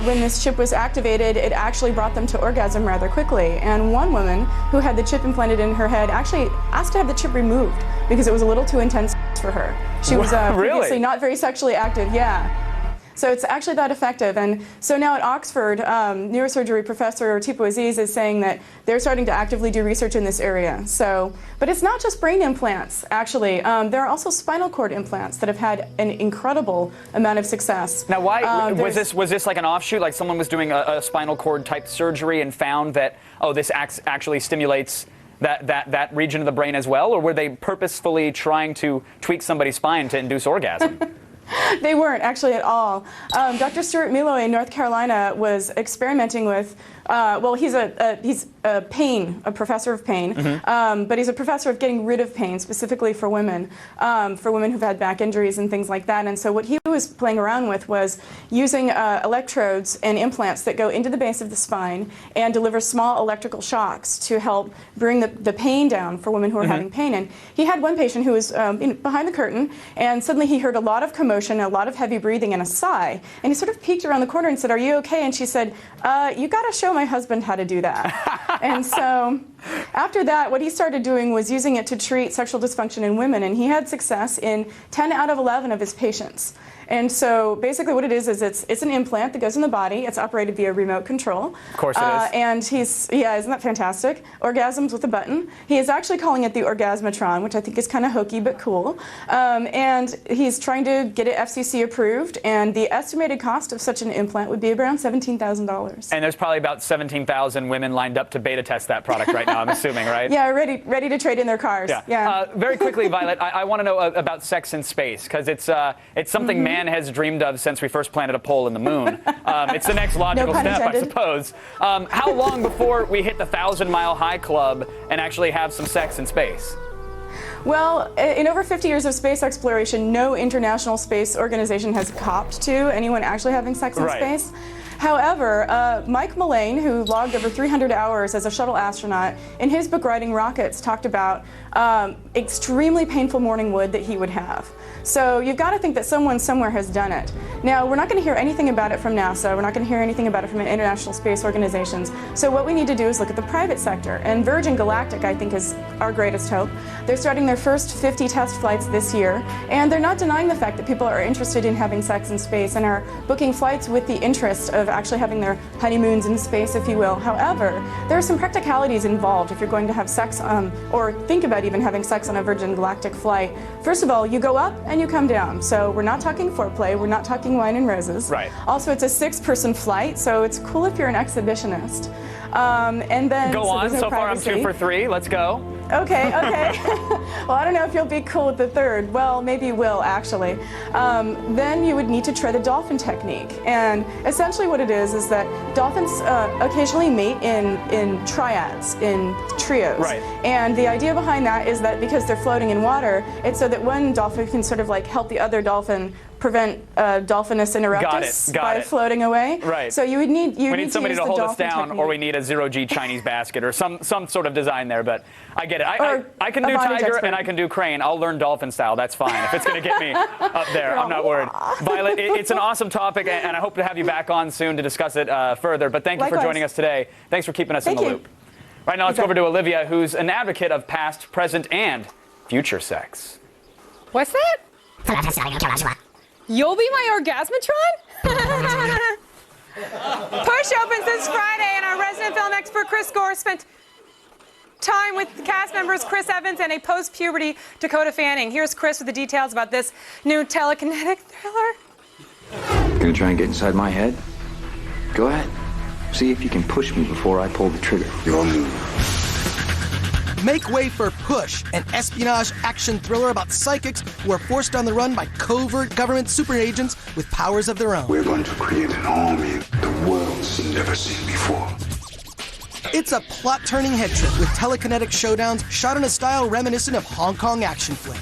when this chip was activated, it actually brought them to orgasm rather quickly. And one woman who had the chip implanted in her head actually asked to have the chip removed because it was a little too intense for her. She was previously not very sexually active. Yeah. So it's actually that effective. And so now at Oxford, neurosurgery professor Tipo Aziz is saying that they're starting to actively do research in this area. So, but it's not just brain implants, actually. There are also spinal cord implants that have had an incredible amount of success. Now, why was this like an offshoot? Like someone was doing a spinal cord type surgery and found that, oh, this actually stimulates that region of the brain as well? Or were they purposefully trying to tweak somebody's spine to induce orgasm? They weren't actually at all. Dr. Stuart Milo in North Carolina was experimenting with, well, he's a professor of pain, but he's a professor of getting rid of pain, specifically for women who've had back injuries and things like that. And so what he was playing around with was using electrodes and implants that go into the base of the spine and deliver small electrical shocks to help bring the pain down for women who are having pain. And he had one patient who was behind the curtain, and suddenly he heard a lot of commotion, a lot of heavy breathing, and a sigh. And he sort of peeked around the corner and said, "Are you okay?" And she said, "You got to show my husband how to do that." And so after that, what he started doing was using it to treat sexual dysfunction in women, and he had success in 10 out of 11 of his patients. And so basically what it is it's an implant that goes in the body. It's operated via remote control. Of course it is. And isn't that fantastic? Orgasms with a button. He is actually calling it the Orgasmatron, which I think is kind of hokey but cool. And he's trying to get it FCC approved, and the estimated cost of such an implant would be around $17,000. And there's probably about 17,000 women lined up to beta test that product right now, I'm assuming, right? Yeah, ready to trade in their cars. Yeah. Very quickly, Violet, I want to know about sex in space, because it's something man has dreamed of since we first planted a pole in the moon. It's the next logical step, intended. I suppose. How long before we hit the 1,000-mile high club and actually have some sex in space? Well, in over 50 years of space exploration, no international space organization has copped to anyone actually having sex in space. However, Mike Mullane, who logged over 300 hours as a shuttle astronaut, in his book Riding Rockets, talked about extremely painful morning wood that he would have. So you've got to think that someone somewhere has done it. Now, we're not going to hear anything about it from NASA. We're not going to hear anything about it from international space organizations. So what we need to do is look at the private sector. And Virgin Galactic, I think, is our greatest hope. They're starting their first 50 test flights this year. And they're not denying the fact that people are interested in having sex in space and are booking flights with the interest of actually having their honeymoons in space, if you will. However, there are some practicalities involved if you're going to have sex or think about even having sex on a Virgin Galactic flight. First of all, you go up and you come down. So we're not talking foreplay, we're not talking wine and roses. Right. Also, it's a 6-person flight, so it's cool if you're an exhibitionist. And then go on. So far, I'm 2 for 3. Let's go. Okay. Well, I don't know if you'll be cool with the third. Well, maybe you will, actually. Then you would need to try the Dolphin Technique. And essentially what it is that dolphins occasionally mate in triads, in trios. Right. And the idea behind that is that because they're floating in water, it's so that one dolphin can sort of like help the other dolphin prevent Dolphinus interruptus by floating away. Right. So we need somebody to hold us down, or we need a 0G Chinese basket, or some sort of design there. But I get it. I can do tiger and I can do crane. I'll learn dolphin style. That's fine. If it's going to get me up there, I'm not worried. Violet, it's an awesome topic, and I hope to have you back on soon to discuss it further. But thank you for joining us today. Thanks for keeping us in the loop. Right now, let's go over to Olivia, who's an advocate of past, present, and future sex. What's that? You'll be my Orgasmatron? Push opens this Friday, and our resident film expert Chris Gore spent time with the cast members Chris Evans and a post-puberty Dakota Fanning. Here's Chris with the details about this new telekinetic thriller. Gonna try and get inside my head? Go ahead. See if you can push me before I pull the trigger. Your move. Make way for Push, an espionage action thriller about psychics who are forced on the run by covert government super agents with powers of their own. We're going to create an army the world's never seen before. It's a plot-turning head trip with telekinetic showdowns shot in a style reminiscent of Hong Kong action flicks.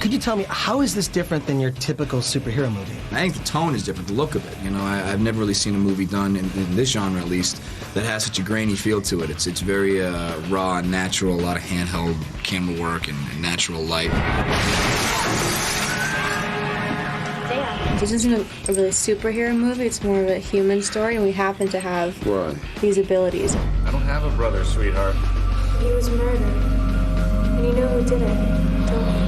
Could you tell me, how is this different than your typical superhero movie? I think the tone is different, the look of it. You know, I've never really seen a movie done, in this genre at least, that has such a grainy feel to it. It's very raw and natural, a lot of handheld camera work and natural light. This isn't a really superhero movie, it's more of a human story, and we happen to have these abilities. I don't have a brother, sweetheart. He was murdered, and you know who did it, don't you?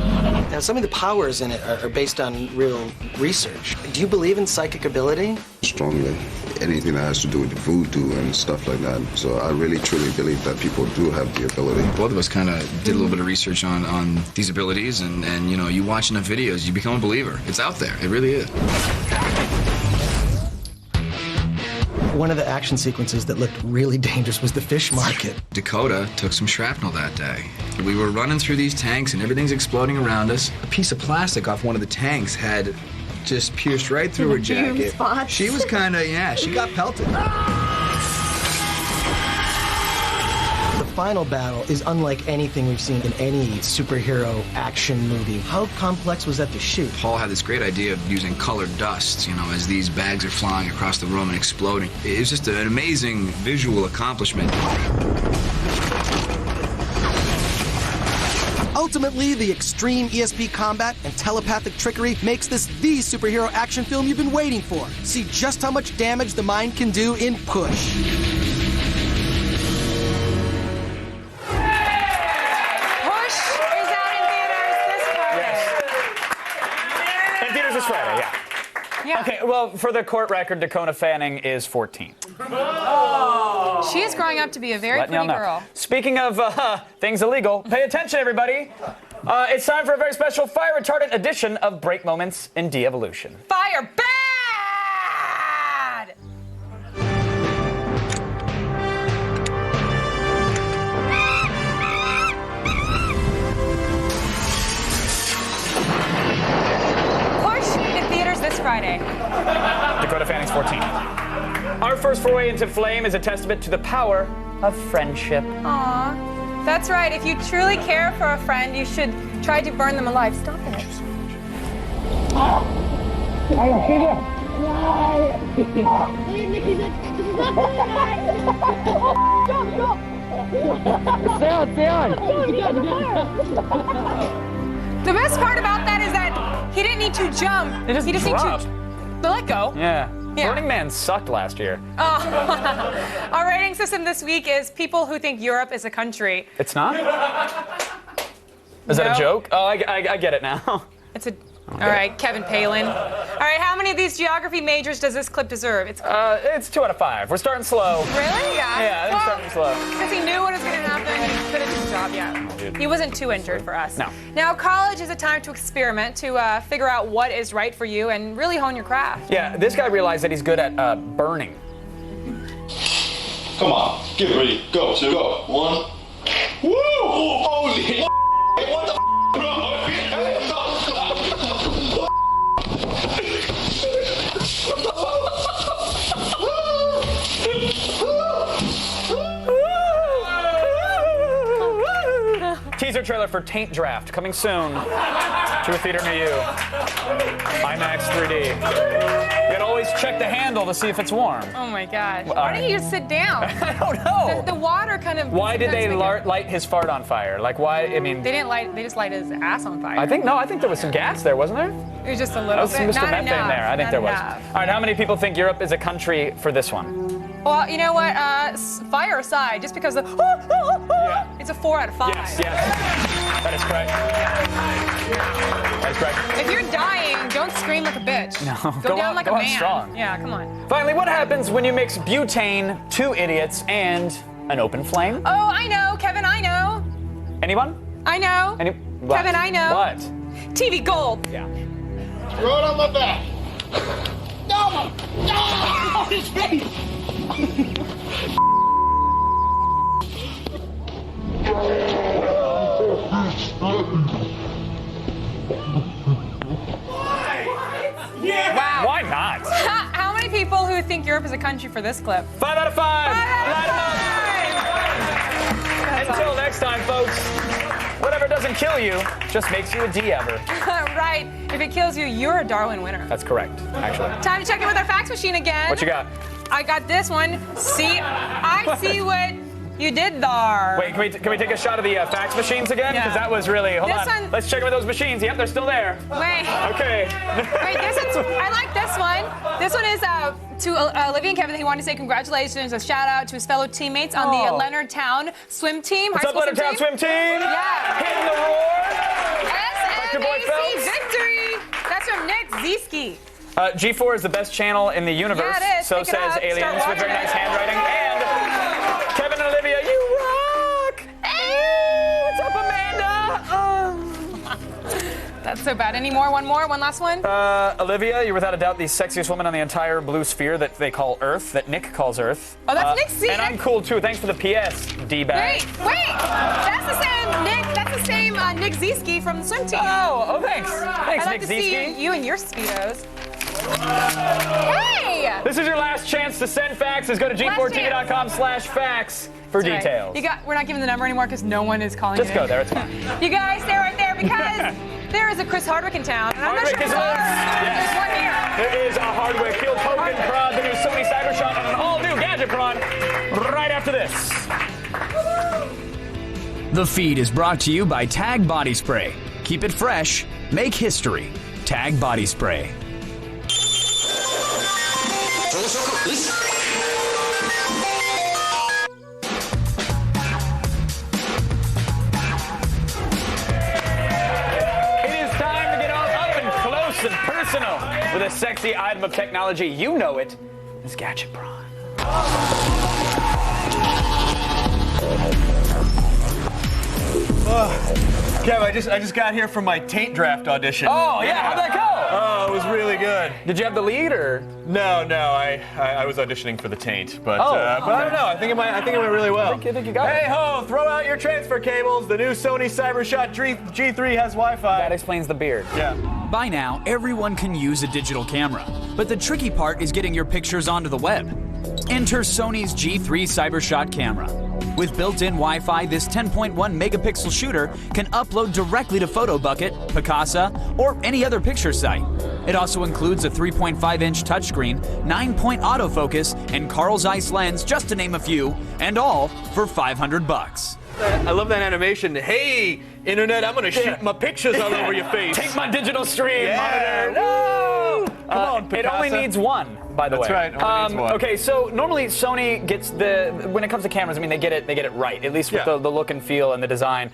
Now, some of the powers in it are based on real research. Do you believe in psychic ability? Strongly. Anything that has to do with voodoo and stuff like that. So I really, truly believe that people do have the ability. Both of us kind of did a little bit of research on these abilities, and you know, you watch enough videos, you become a believer. It's out there. It really is. One of the action sequences that looked really dangerous was the fish market. Dakota took some shrapnel that day. We were running through these tanks and everything's exploding around us. A piece of plastic off one of the tanks had just pierced right through her jacket. She was kind of, yeah, she got pelted. The final battle is unlike anything we've seen in any superhero action movie. How complex was that to shoot? Paul had this great idea of using colored dust, you know, as these bags are flying across the room and exploding. It was just an amazing visual accomplishment. Ultimately, the extreme ESP combat and telepathic trickery makes this the superhero action film you've been waiting for. See just how much damage the mind can do in Push. Friday, yeah. Okay, well, for the court record, Dakota Fanning is 14. Oh. She is growing up to be a very pretty girl. Speaking of things illegal, pay attention, everybody. It's time for a very special fire-retardant edition of Break Moments in De-Evolution. Fire bad! This Friday. Dakota Fanning's 14. Our first foray into flame is a testament to the power of friendship. Aw, that's right. If you truly care for a friend, you should try to burn them alive. Stop it. The best part about that is that he didn't need to jump. He just needs to let go. Yeah. Burning Man sucked last year. Our rating system this week is people who think Europe is a country. It's not? Is that a joke? Oh, I get it now. It's a... All right, Kevin Palin. All right, how many of these geography majors does this clip deserve? It's 2 out of 5. We're starting slow. Really? Yeah, it's starting slow. Because he knew what was going to happen. He couldn't do his job yet. He wasn't too injured for us. No. Now, college is a time to experiment, to figure out what is right for you and really hone your craft. Yeah, this guy realized that he's good at burning. Come on, get ready, go, go. 1. Woo! Holy what the bro? Teaser trailer for Taint Draft coming soon to a theater near you. IMAX 3D. You gotta always check the handle to see if it's warm. Oh my gosh. Why don't you just sit down? I don't know. The water kind of... Why did they light his fart on fire? Like, why? I mean... They just light his ass on fire. I think there was some gas there, wasn't there? It was just a little bit. There was some Mr. Not Methane enough. there. I think there was. Enough. All right, how many people think Europe is a country for this one? Well, you know what? Fire aside, just because it's a 4 out of 5. Yes. That is correct. That is correct. If you're dying, don't scream like a bitch. No. Go down like a man. Strong. Yeah, come on. Finally, what happens when you mix butane, 2 idiots, and an open flame? Oh, I know, Kevin, I know. Anyone? I know. Kevin, I know. What? TV Gold. Yeah. Throw it on my back. No, his face. Wow. Why not? How many people who think Europe as a country for this clip. 5 out of 5. Light 'em up. Until next time, folks. Whatever doesn't kill you just makes you a D-ever. Right. If it kills you, you're a Darwin winner. That's correct, actually. Time to check in with our fax machine again. What you got? I got this one. See, I see what you did there. Wait, can we take a shot of the fax machines again? Because that was really, hold on. Let's check with those machines. Yep, they're still there. Wait. Okay. Wait, I like this one. This one is to Olivia and Kevin. He wanted to say congratulations, a shout out to his fellow teammates on the Leonardtown swim team. What's up, Leonardtown swim team? Yeah. Hitting the roar. SMAC victory. That's from Nick Zieski. G4 is the best channel in the universe. Yeah, it is. So Pick it says up. Aliens Start with very watching nice it. handwriting. And Kevin and Olivia, you rock! Hey, what's up, Amanda? That's so bad. Any more? One more? One last one? Olivia, you're without a doubt the sexiest woman on the entire blue sphere that they call Earth, that Nick calls Earth. Oh, that's Nick C. And I'm cool too. Thanks for the PS, D-bag. Wait. That's the same Nick. That's the same Nick Zieski from the swim team. Oh, thanks. Thanks, I'd like Nick to see Zieski. you and your Speedos. Hey! This is your last chance to send faxes. Go to g4tv.com/fax for That's right. details. We're not giving the number anymore because no one is calling Just it go in. there. It's fine. You guys, stay right there because there is a Chris Hardwick in town. And I'm not sure Hardwick is who us. There's one here. There is a Hardwick. He'll poke and prod the new Sony Cybershot on an all-new Gadgetron right after this. The feed is brought to you by Tag Body Spray. Keep it fresh. Make history. Tag Body Spray. And personal with a sexy item of technology. You know it. It's Gadgetron. Kev, I just got here from my taint draft audition. Oh, yeah. How'd that go? Oh, it was really good. Did you have the lead or? No. I was auditioning for the taint, but Oh, but I don't know. I think it went really well. I think you got it. Hey ho! Throw out your transfer cables. The new Sony Cybershot G3 has Wi-Fi. That explains the beard. Yeah. By now, everyone can use a digital camera, but the tricky part is getting your pictures onto the web. Enter Sony's G3 Cybershot camera. With built-in Wi-Fi, this 10.1 megapixel shooter can upload directly to PhotoBucket, Picasa, or any other picture site. It also includes a 3.5-inch touchscreen, 9-point autofocus, and Carl Zeiss lens, just to name a few, and all for $500. I love that animation. Hey, internet, I'm gonna shoot my pictures all over your face. Take my digital stream Yeah. monitor. No! Come on, It only Picasa. needs one, by the way. That's right. Only needs one. Okay, so normally Sony gets when it comes to cameras, I mean, they get it right, at least with the look and feel and the design.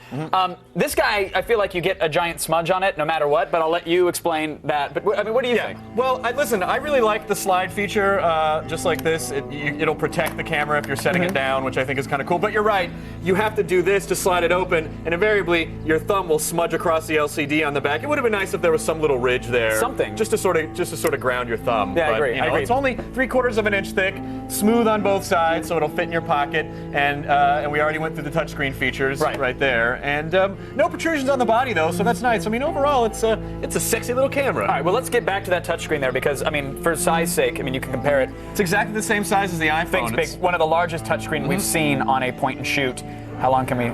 This guy, I feel like you get a giant smudge on it no matter what, but I'll let you explain that. But I mean, what do you think? Well, listen, I really like the slide feature, just like this. It'll protect the camera if you're setting it down, which I think is kind of cool. But you're right. You have to do this to slide it open, and invariably your thumb will smudge across the LCD on the back. It would have been nice if there was some little ridge there, something, just to sort of ground your thumb. Yeah, but, I agree. You know, it's only 3/4 of an inch thick, smooth on both sides, so it'll fit in your pocket. And we already went through the touchscreen features right there, and no protrusions on the body though, so that's nice. I mean, overall, it's a sexy little camera. All right, well, let's get back to that touchscreen there because, I mean, for size sake, I mean, you can compare it. It's exactly the same size as the iPhone. Thing's big. One of the largest touchscreen we've seen on a point and shoot. How long can we?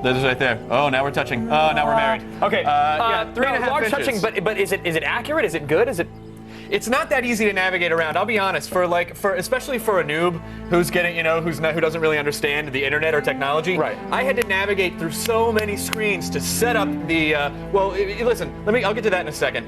This is right there. Oh, now we're touching. Oh, now we're married. Okay. Yeah, 3.5 large inches. touching, but is it accurate? Is it good? Is it? It's not that easy to navigate around. I'll be honest. Especially for a noob who's getting, who doesn't really understand the internet or technology. Right. I had to navigate through so many screens to set up the. Listen. I'll get to that in a second.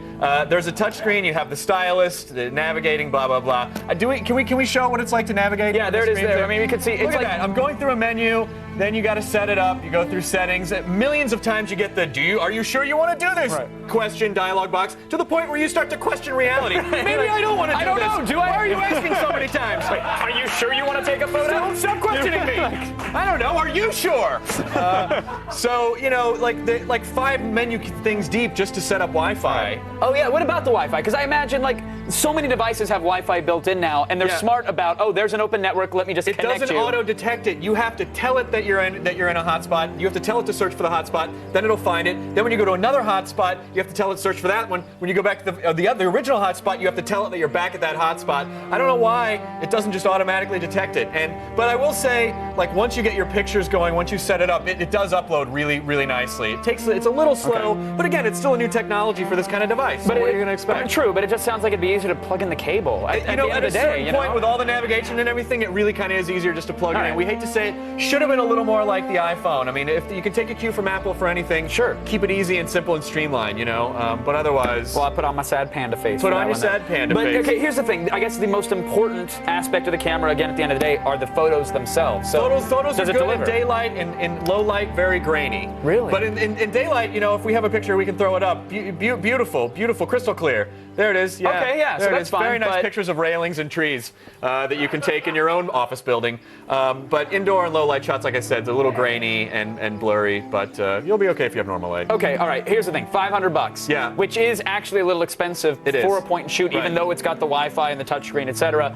There's a touch screen. You have the stylus, the navigating, blah blah blah. Can we show what it's like to navigate? Yeah, there it is. There. I mean, we can see. It's Look at like that. I'm going through a menu. Then you got to set it up. You go through settings. Millions of times you get the are you sure you want to do this? Question dialog box to the point where you start to question reality. Maybe I don't want to do this. I don't know. Do I? Why are you asking so many times? Wait, are you sure you want to take a photo? Stop questioning me. I don't know. Are you sure? like 5 menu things deep just to set up Wi-Fi. Oh yeah. What about the Wi-Fi? Because I imagine so many devices have Wi-Fi built in now, and they're smart about, oh, there's an open network, let me just connect you. It doesn't auto-detect it. You have to tell it that you're in a hotspot. You have to tell it to search for the hotspot. Then it'll find it. Then when you go to another hotspot, you have to tell it to search for that one. When you go back to the original hotspot, you have to tell it that you're back at that hotspot. I don't know why it doesn't just automatically detect it. But I will say, like, once you get your pictures going, once you set it up, it does upload really, really nicely. It's a little slow, but again, it's still a new technology for this kind of device. But what are you going to expect? True, but it just sounds like it'd be easier to plug in the cable. At the end at of the a day, certain point, with all the navigation and everything, it really kind of is easier just to plug it in. We hate to say it, should have been a little more like the iPhone. I mean, if you can take a cue from Apple for anything, sure, keep it easy and simple and streamlined, you know. But otherwise, well, I put on my sad panda face. Put on your sad panda face. But okay, here's the thing. I guess the most important aspect of the camera, again, at the end of the day, are the photos themselves. So photos are good in daylight, in low light, very grainy. Really? But in daylight, you know, if we have a picture, we can throw it up. Beautiful, crystal clear. There it is. Yeah. Okay, yeah. So that's fine. Very nice pictures of railings and trees that you can take in your own office building. But indoor and low light shots, like I said, they're a little grainy and blurry. But you'll be okay if you have normal light. Okay. All right. Here's the thing. $500. Yeah. Which is actually a little expensive for a point and shoot, even though it's got the Wi-Fi and the touchscreen, etc.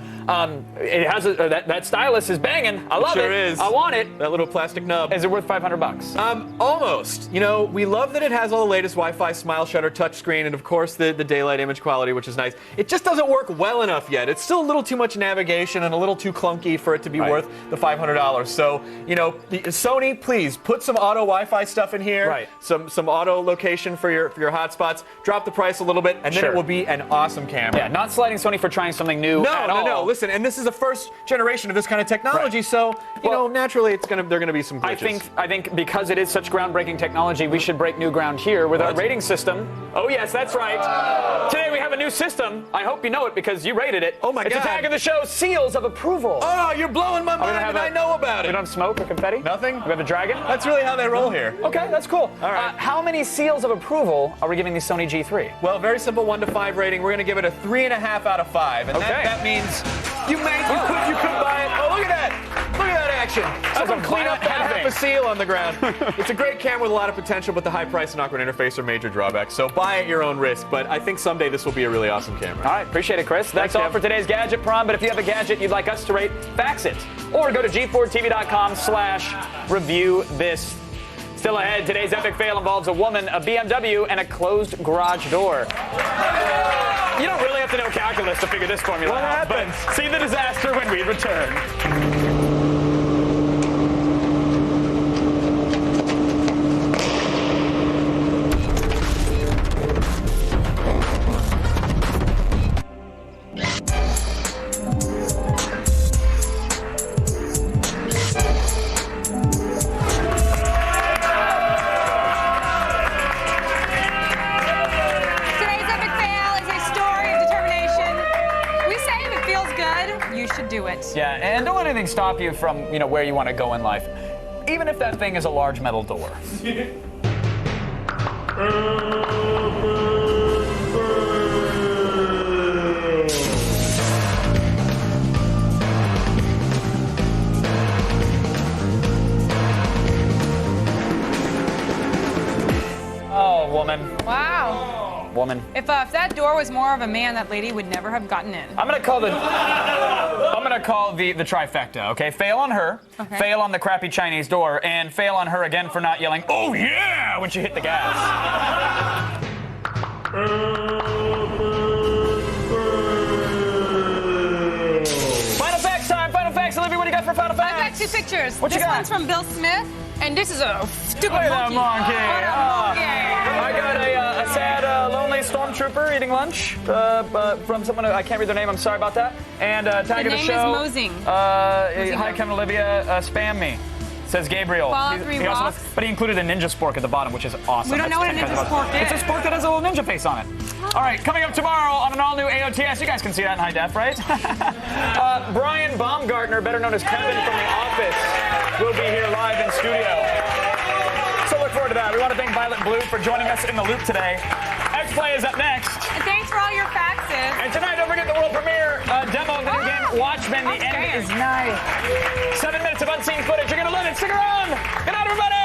It has that stylus is banging. I love it. Sure is. I want it. That little plastic nub. Is it worth $500? Almost. You know, we love that it has all the latest Wi-Fi, smile shutter, touchscreen, and of course the daylight image quality, which is nice. It just doesn't work well enough yet. It's still a little too much navigation and a little too clunky for it to be worth the $500. So, you know, Sony, please put some auto Wi-Fi stuff in here. Right. Some auto location for your hotspots. Drop the price a little bit, and then it will be an awesome camera. Yeah, not sliding Sony for trying something new at all. No. Listen, and this is the first generation of this kind of technology, so you know, naturally, they're going to be some glitches. I think because it is such groundbreaking technology, we should break new ground here with our rating system. Oh yes, that's right. Today we have a new system. I hope you know it because you rated it. Oh my God! It's a tag of the show: seals of approval. Oh, you're blowing my mind, and I know about it. We don't have smoke or confetti. Nothing. We have a dragon. That's really how they roll here. Okay, that's cool. All right. How many seals of approval are we giving the Sony G3? Well, very simple 1 to 5 rating. We're going to give it a 3.5 out of 5, and that means you could buy it. Oh, look at that! Look at that action! Someone clean up that half a seal on the ground. It's a great camera with a lot of potential, but the high price and awkward interface are major drawbacks. So buy at your own risk. But I think someday this will be a really awesome camera. All right, appreciate it, Chris. That's all for today's Gadget Prom. But if you have a gadget you'd like us to rate, fax it or go to g4tv.com/review this. Still ahead, today's epic fail involves a woman, a BMW, and a closed garage door. You don't really have to know calculus to figure this formula out, but see the disaster when we return. Yeah, and don't let anything stop you from, where you want to go in life. Even if that thing is a large metal door. Oh, woman. Wow. Woman. If that door was more of a man, that lady would never have gotten in. I'm gonna call the trifecta. Okay, fail on her, fail on the crappy Chinese door, and fail on her again for not yelling, "Oh yeah!" when she hit the gas. Final facts time. Final facts. Olivia, what do you got for final facts? I've got 2 pictures. What you got? This one's from Bill Smith, and this is a stupid monkey. What a monkey. I got a sad, lonely stormtrooper eating lunch from someone I can't read their name. I'm sorry about that. And tag of the show. His name is Mosing. Hi, Kevin, Olivia. Spam me. Says Gabriel. But he included a ninja spork at the bottom, which is awesome. We don't know what a ninja spork is. It's a spork that has a little ninja face on it. All right, coming up tomorrow on an all-new AOTS. You guys can see that in high def, right? Brian Baumgartner, better known as Kevin from The Office, will be here live in studio. So look forward to that. We want to thank Violet and Blue for joining us in the loop today. X-Play is up next. And thanks for all your faxes. And tonight, don't forget the world premiere demo of the new game, Watchmen. The end is nigh. 7 minutes of unseen footage. You're going to love it. Stick around. Good night, everybody.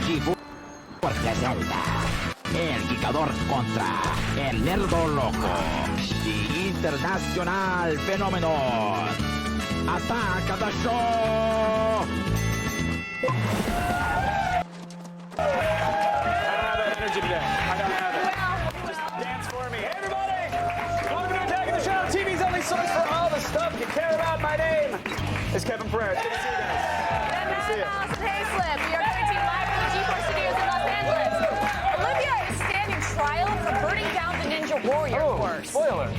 Vivo, presenta el picador contra el nerdo loco y internacional fenómeno. ¡Ataca the show! I don't have that energy today. I don't have it. Just dance for me. Hey, everybody! Welcome to Attacking the Show, TV's only source for all the stuff you care about. My name is Kevin Pereira. It's good to see you guys. Good to see you. Payslip. We are coming to you live from the G4 studios in Los Angeles. Olivia is standing trial for burning down the Ninja Warrior course. Spoiler.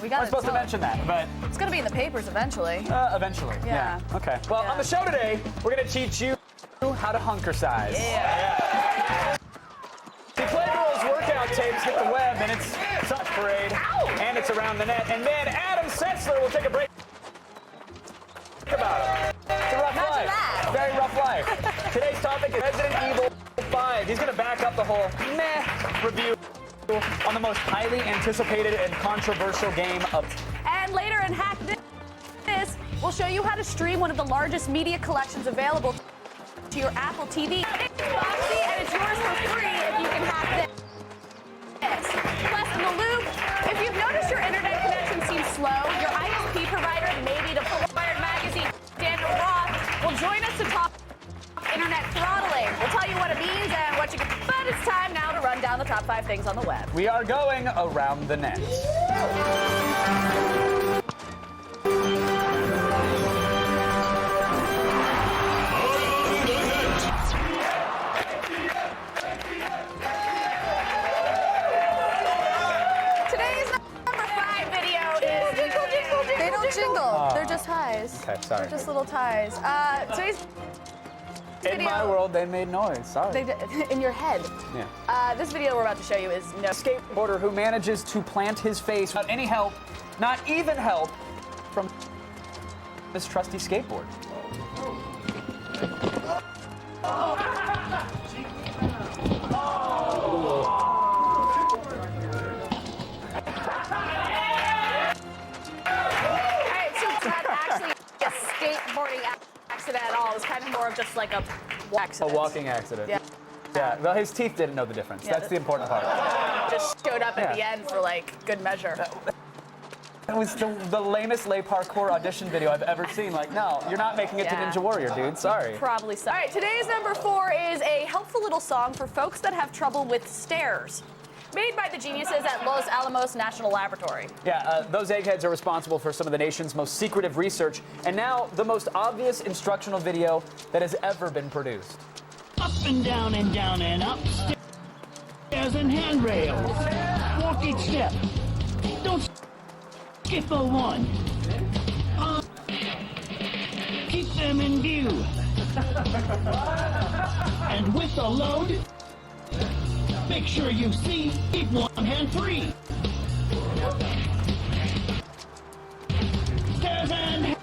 We got I'm supposed to mention that, but it's going to be in the papers eventually. Eventually. Yeah. Okay. Well, on the show today, we're going to teach you how to hunker size. Yeah. The Playboy's workout tapes hit the web, and it's such parade, and it's around the net. And then Adam Setzler will take a break. Think about it. It's a rough life. Very rough life. Today's topic is Resident Evil 5. He's going to back up the whole meh review on the most highly anticipated and controversial game of. And later in Hack This, we'll show you how to stream one of the largest media collections available to your Apple TV. It's boxy and it's yours for free if you can hack this. Plus, in the loop, if you've noticed your internet connection seems slow, your ISP provider, maybe the Wired Magazine, Daniel Roth, will join us to talk internet throttling. We'll tell you what it means and what you can. But it's time now to run down the top 5 things on the web. We are going around the net. They don't jingle. They're just highs. Okay, sorry. They're just little ties. Today's video. In my world, they made noise. Sorry. In your head. Yeah. This video we're about to show you is no skateboarder who manages to plant his face without any help, not even help, from this trusty skateboard. Skateboarding accident at all. It was kind of more of just like a accident. A walking accident. Yeah. Yeah. Well, his teeth didn't know the difference. Yeah, That's the important part. Just showed up at the end for like good measure. It was the lamest lay parkour audition video I've ever seen. Like, no, you're not making it to Ninja Warrior, dude. Sorry. Probably so. All right, today's number 4 is a helpful little song for folks that have trouble with stairs. Made by the geniuses at Los Alamos National Laboratory. Yeah, those eggheads are responsible for some of the nation's most secretive research, and now the most obvious instructional video that has ever been produced. Up and down and up. Stairs and handrails. Walk each step. Don't skip a one. Keep them in view. And with the load, make sure you see, keep one hand free. Stairs and handrails.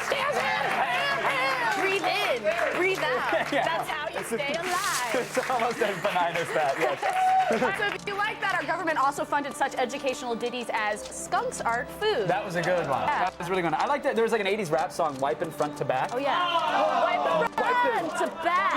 Stairs and handrails. Breathe in, breathe out. Yeah. That's how you stay alive. It's almost as benign as that, yes. So if you like that, our government also funded such educational ditties as Skunks Aren't Food. That was a good one. Yeah. That was really good. I like that. There was like an 80s rap song, Wiping Front to Back. Oh, yeah. Wipe front to back.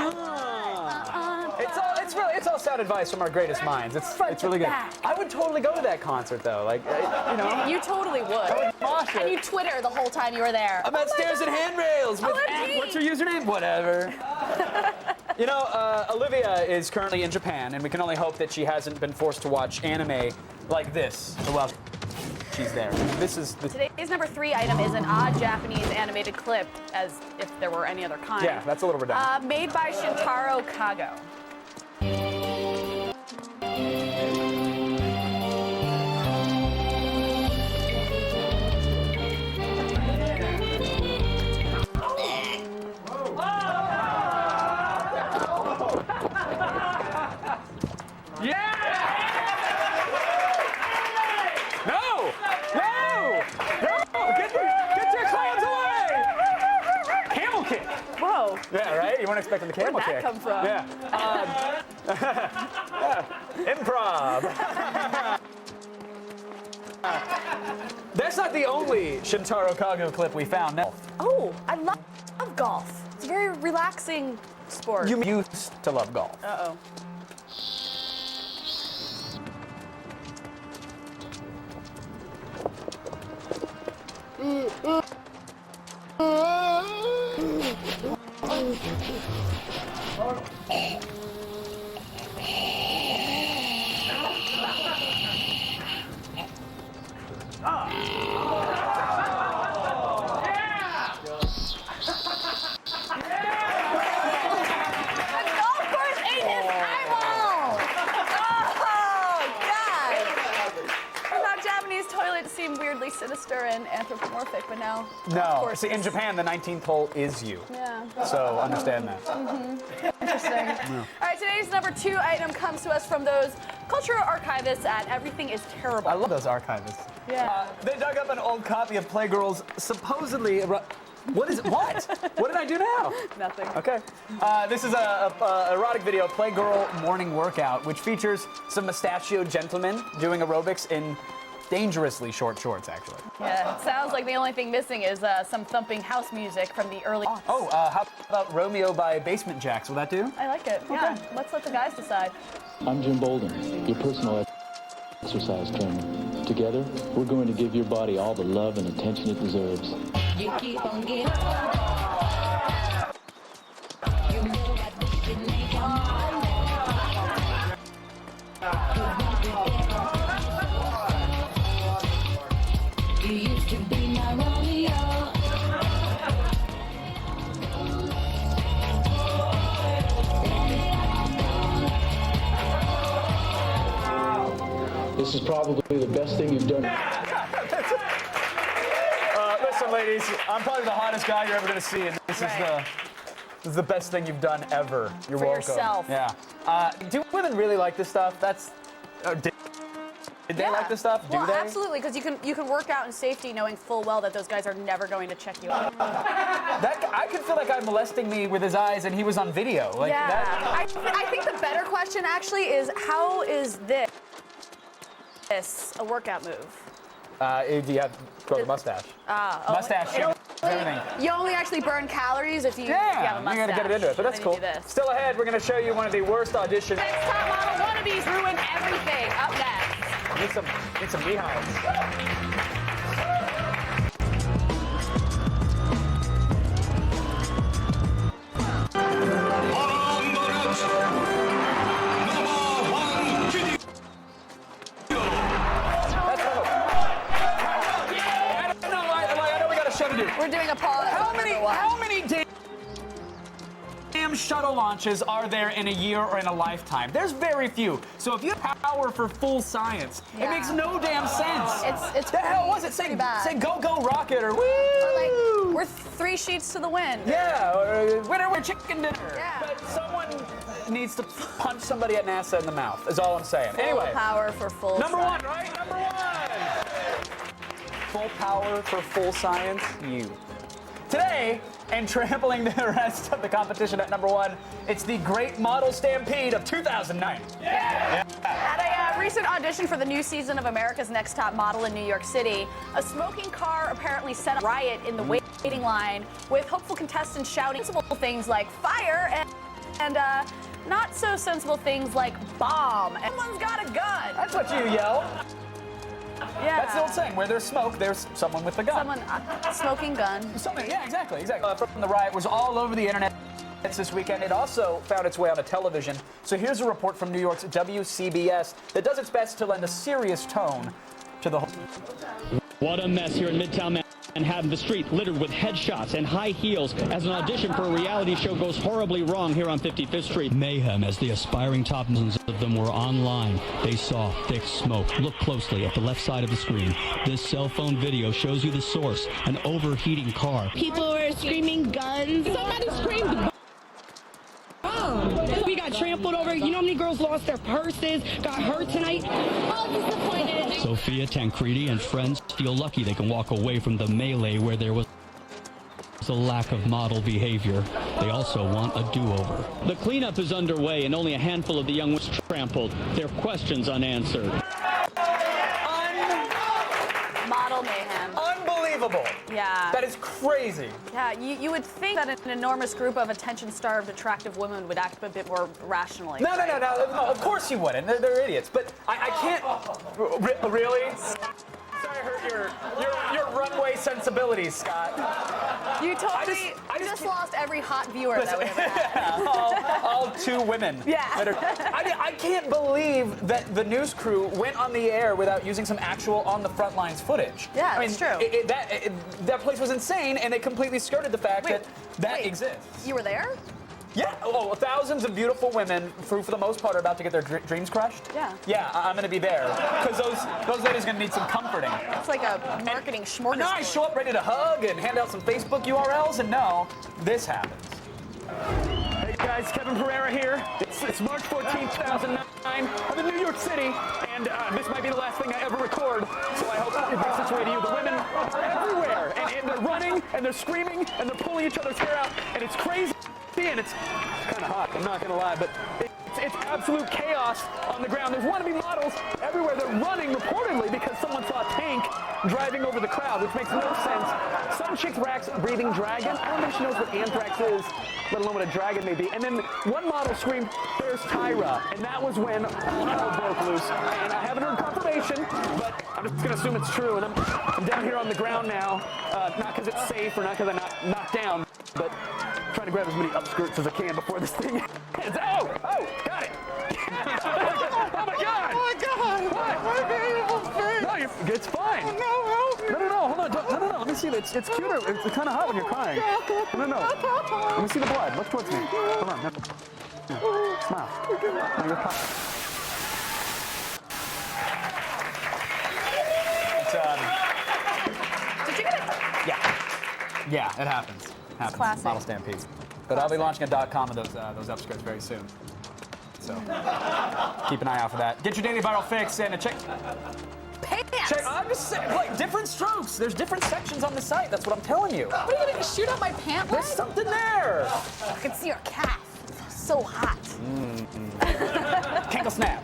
It's all sound advice from our greatest minds. It's really good. I would totally go to that concert though. Like, you know. You totally would. I would mosh it. And you Twitter the whole time you were there. I'm at Stairs and Handrails. What's your username? Whatever. You know, Olivia is currently in Japan, and we can only hope that she hasn't been forced to watch anime like this while she's there. This is Today's number 3 item is an odd Japanese animated clip, as if there were any other kind. Yeah, that's a little redundant. Made by Shintaro Kago. No! No! No! Get your clowns away! Camel kick. Whoa. Yeah, right? You weren't expecting the camel Where'd that kick. come from? Yeah. Improv. That's not the only Shintaro Kago clip we found. No. Oh, I love golf. It's a very relaxing sport. You used to love golf. Uh-oh. Seem weirdly sinister and anthropomorphic, but now, of No. course, See, in Japan, the 19th hole is you. Yeah. So understand that. Interesting. All right, today's number 2 item comes to us from those cultural archivists at Everything is Terrible. I love those archivists. Yeah. They dug up an old copy of Playgirl's supposedly. What is it? What? What did I do now? Nothing. Okay. This is a erotic video, Playgirl Morning Workout, which features some mustachioed gentlemen doing aerobics in dangerously short shorts, actually. Yeah, it sounds like the only thing missing is some thumping house music from the early aughts. Oh, how about Romeo by Basement Jacks? Will that do? I like it. Yeah, let's let the guys decide. I'm Jim Bolden, your personal exercise trainer. Together, we're going to give your body all the love and attention it deserves. You keep on getting You used to be my Romeo. This is probably the best thing you've done. Listen, ladies, I'm probably the hottest guy you're ever going to see, and this is the best thing you've done ever. You're For welcome. yourself. Yeah. Do women really like this stuff? Did they like this stuff? Do Well, they? absolutely, because you can work out in safety knowing full well that those guys are never going to check you out. I could feel like I'm molesting me with his eyes, and he was on video. Like yeah. that. I think the better question actually is, how is this a workout move? Do you have to grow the mustache? Mustache changes everything. You only actually burn calories if you have a mustache. You gotta get it into it, but that's And then cool. you do this. Still ahead, we're gonna show you one of the worst auditions. Next top model wannabes ruin everything. Up next. Need some beehives. We're doing a pause. How many damn shuttle launches are there in a year or in a lifetime? There's very few. So if you have power for full science, it makes no damn sense. It's the hell was it? Say go rocket or woo! We're 3 sheets to the wind. Yeah, or winner chicken dinner. Yeah. But someone needs to punch somebody at NASA in the mouth. Is all I'm saying. Anyway, Full power for full. number science. 1, right? Number 1. Full power for full science. You. Today, and trampling the rest of the competition at number 1, it's the Great Model Stampede of 2009. Yeah. At a recent audition for the new season of America's Next Top Model in New York City, a smoking car apparently set a riot in the waiting line, with hopeful contestants shouting sensible things like fire and not so sensible things like bomb. Someone's got a gun. That's what you yell. Yeah. That's the old saying. Where there's smoke, there's someone with a gun. Someone smoking gun. Yeah, exactly. From the riot was all over the internet this weekend. It also found its way on a television. So here's a report from New York's WCBS that does its best to lend a serious tone to the whole. What a mess here in Midtown Manhattan. The street littered with headshots and high heels as an audition for a reality show goes horribly wrong here on 55th Street. Mayhem as the aspiring top dozens of them were online. They saw thick smoke. Look closely at the left side of the screen. This cell phone video shows you the source, an overheating car. People were screaming guns. Somebody screamed bomb. We got got trampled over. You know how many girls lost their purses, got hurt tonight? All disappointed. Sophia Tancredi and friends feel lucky they can walk away from the melee where there was a lack of model behavior. They also want a do-over. The cleanup is underway and only a handful of the young ones trampled. Their questions unanswered. Model mayhem. Unbelievable. Yeah. That is crazy. Yeah, you would think that an enormous group of attention-starved, attractive women would act a bit more rationally. No, of course you wouldn't. They're idiots. But I can't... Really? Sorry I hurt your runway sensibilities, Scott. You totally just lost every hot viewer that we ever had. all two women. Yeah. I can't believe that the news crew went on the air without using some actual on the front lines footage. Yeah, that's true. That place was insane, and it completely skirted the fact that exists. You were there? Yeah. Oh, thousands of beautiful women, for the most part, are about to get their dreams crushed. Yeah. Yeah, I'm going to be there because those ladies are going to need some comforting. It's like a marketing smorgasbord. No, I show up ready to hug and hand out some Facebook URLs, and no, this happens. Hey guys, Kevin Pereira here. It's March 14th, 2009. I'm in New York City, and this might be the last thing I ever record, so I hope it makes its way to you. The women are everywhere, and they're running, and they're screaming, and they're pulling each other's hair out, and it's crazy. And it's kind of hot, I'm not gonna lie, but it's absolute chaos on the ground. There's wannabe models everywhere. They're running reportedly because someone saw a tank driving over the crowd, which makes no sense. Some chick racks breathing dragon. I don't think she knows what anthrax is, let alone what a dragon may be. And then one model screamed, "There's Tyra," and that was when hell broke loose. And I haven't heard confirmation, but I'm just gonna assume it's true. And I'm down here on the ground now, not because it's safe or not because I'm not knocked down, but trying to grab as many upskirts as I can before this thing ends. Oh, got it. Oh my God. Oh my God. What? My beautiful face. No, it's fine. Oh, no, help me. No, hold on. No. Let me see. It's cuter. It's kind of hot when you're crying. No. Let me see the blood. Look towards me. Hold on. No. Smile. Now you're Did you get it? Yeah, it happens. Classic. Model Stampede. But I'll be launching a .com of those upskirts very soon. So keep an eye out for that. Get your daily viral fix and check. Pants. I'm just saying, like different strokes. There's different sections on the site. That's what I'm telling you. What are you gonna shoot up my pant leg? There's something there. I can see your calf. So hot. Kinkle snap.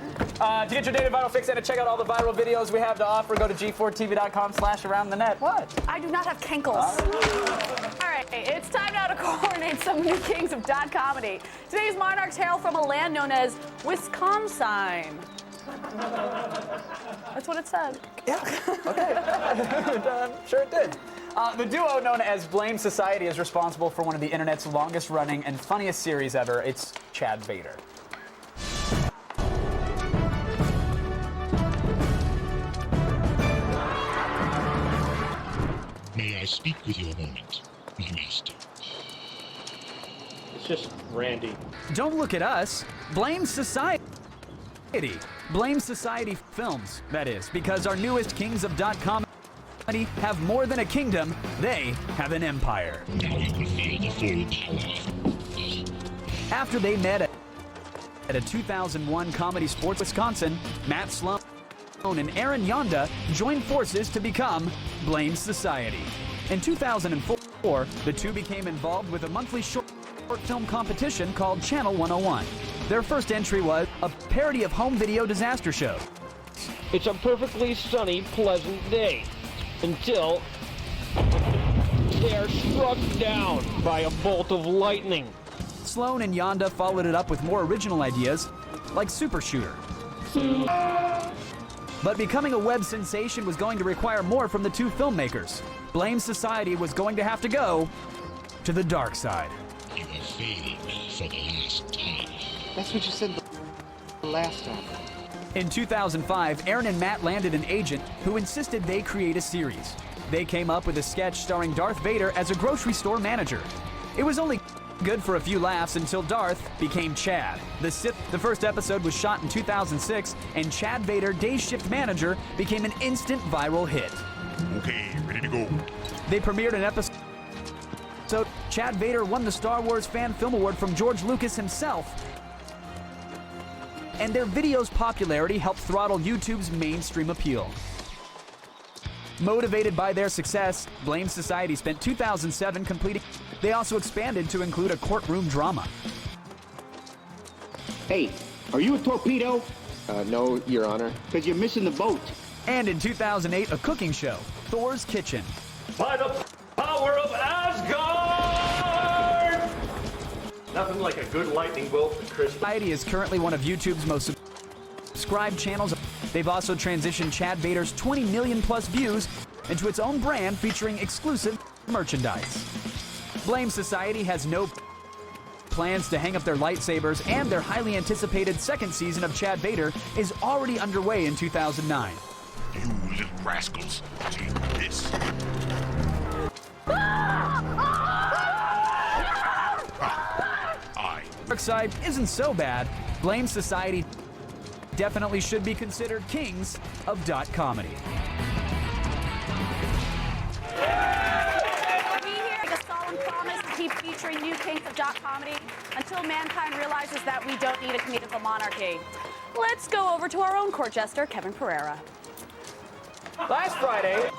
To get your daily viral fix and to check out all the viral videos we have to offer, go to g4tv.com/aroundthenet. What? I do not have kinkles. All right, it's time now to coronate some new kings of dot comedy. Today's monarchs hail from a land known as Wisconsin. That's what it said. Yeah. Okay. Sure it did. The duo known as Blame Society is responsible for one of the internet's longest running and funniest series ever. It's Chad Vader. May I speak with you a moment, my master? It's just Randy. Don't look at us. Blame Society. Blame Society Films, that is, because our newest kings of dot comedy have more than a kingdom, they have an empire. Now you can feel the full power. After they met at a 2001 Comedy Sports Wisconsin, Matt Sloan and Aaron Yonda joined forces to become Blame Society. In 2004, the two became involved with a monthly short film competition called Channel 101. Their first entry was a parody of home video disaster shows. It's a perfectly sunny, pleasant day until they are struck down by a bolt of lightning. Sloan and Yonda followed it up with more original ideas, like Super Shooter. But becoming a web sensation was going to require more from the two filmmakers. Blame Society was going to have to go to the dark side. You have failed me for the last time. That's what you said the last time. In 2005, Aaron and Matt landed an agent who insisted they create a series. They came up with a sketch starring Darth Vader as a grocery store manager. It was only good for a few laughs until Darth became Chad. The first episode was shot in 2006, and Chad Vader, Day Shift Manager, became an instant viral hit. Okay, ready to go. They premiered an episode. So Chad Vader won the Star Wars Fan Film Award from George Lucas himself. and their videos' popularity helped throttle YouTube's mainstream appeal. Motivated by their success, Blame Society spent 2007 completing. They also expanded to include a courtroom drama. Hey, are you a torpedo? No, Your Honor. Because you're missing the boat. And in 2008, a cooking show, Thor's Kitchen. By the power of Asgard! Nothing like a good lightning bolt for Christmas. Society is currently one of YouTube's most subscribed channels. They've also transitioned Chad Bader's 20 million plus views into its own brand featuring exclusive merchandise. Blame Society has no plans to hang up their lightsabers, and their highly anticipated second season of Chad Bader is already underway in 2009. You little rascals, take this. Dark side isn't so bad. Blame Society definitely should be considered kings of dot comedy. We here make a solemn promise to keep featuring new kings of dot comedy until mankind realizes that we don't need a comedical monarchy. Let's go over to our own court jester, Kevin Pereira. Last Friday,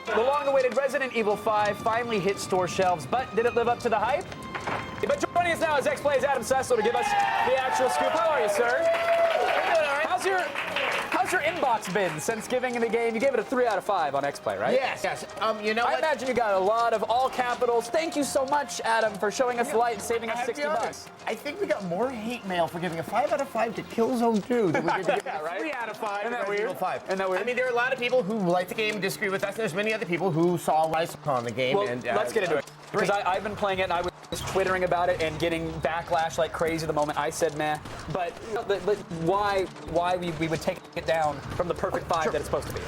the long-awaited Resident Evil 5 finally hit store shelves, but did it live up to the hype? But joining us now is X-Play's Adam Cecil to give us the actual scoop. How are you, sir? How's your inbox been since giving the game? You gave it a 3 out of 5 on X-Play, right? Yes. You know, I imagine you got a lot of all capitals. Thank you so much, Adam, for showing us the light and saving us $60. I think we got more hate mail for giving a 5 out of 5 to Killzone 2 than we did to give right? 3 out of 5 Isn't to that Resident Evil weird? 5. Isn't that weird? I mean, there are a lot of people who like the game and disagree with us. There's many other people who saw what I saw on the game. Well, and, let's get into it. Because I've been playing it, and I was twittering about it and getting backlash like crazy the moment I said meh. But why we would take it down from the perfect 5 that it's supposed to be?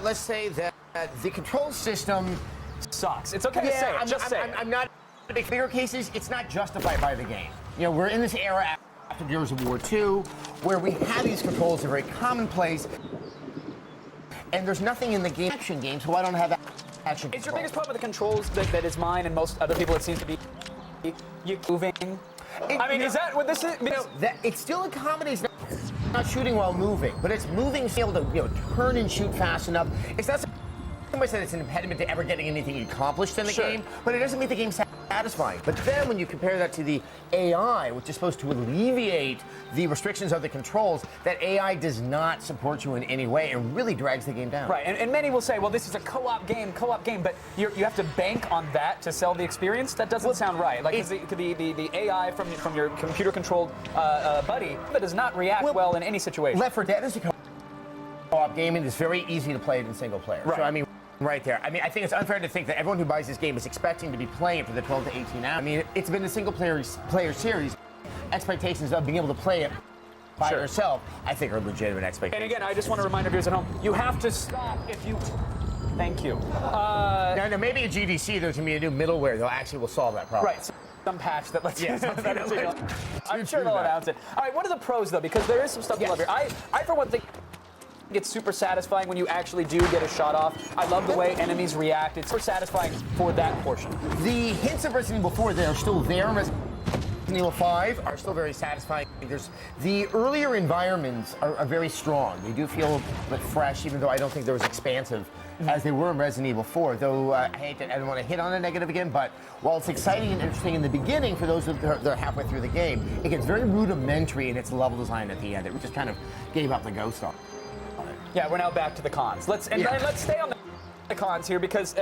Let's say that the control system sucks. It's okay to say it. Just say it. I'm not in bigger cases. It's not justified by the game. You know, we're in this era after Gears of War 2 where we have these controls that are very commonplace, and there's nothing in the game action game, so I don't have action. Is your biggest problem with the controls that is mine and most other people? It seems to be you moving. Is that what this is? It's still a comedy. It's not shooting while moving, but it's moving, able to turn and shoot fast enough. It's not so much that it's an impediment to ever getting anything accomplished in the game, but it doesn't make the game satisfying. But then when you compare that to the AI, which is supposed to alleviate the restrictions of the controls, that AI does not support you in any way and really drags the game down. Right, and many will say, well, this is a co-op game, but you have to bank on that to sell the experience? That doesn't sound right. Like, the AI from your computer-controlled buddy that does not react well in any situation. Left 4 Dead is a co-op game, and it's very easy to play it in single player. Right. So, right there. I think it's unfair to think that everyone who buys this game is expecting to be playing it for the 12 to 18 hours. It's been a single-player series. Expectations of being able to play it by yourself, I think, are legitimate expectations. And again, I just want to remind our viewers at home, you have to stop if you... Thank you. Now, maybe at GDC there's going to be a new middleware that actually will solve that problem. Right. Some patch that lets you... Yeah, I'm sure they'll announce it. All right, what are the pros, though? Because there is some stuff to love here. I, for one thing... It's super satisfying when you actually do get a shot off. I love the way enemies react. It's super satisfying for that portion. The hints of Resident Evil 4 that are still there in Resident Evil 5 are still very satisfying. The earlier environments are very strong. They do feel a bit fresh, even though I don't think they're as expansive as they were in Resident Evil 4. Though I don't want to hit on a negative again, but while it's exciting and interesting in the beginning for those that are halfway through the game, it gets very rudimentary in its level design at the end. It just kind of gave up the ghost on it. Yeah, we're now back to the cons. Let's stay on the cons here because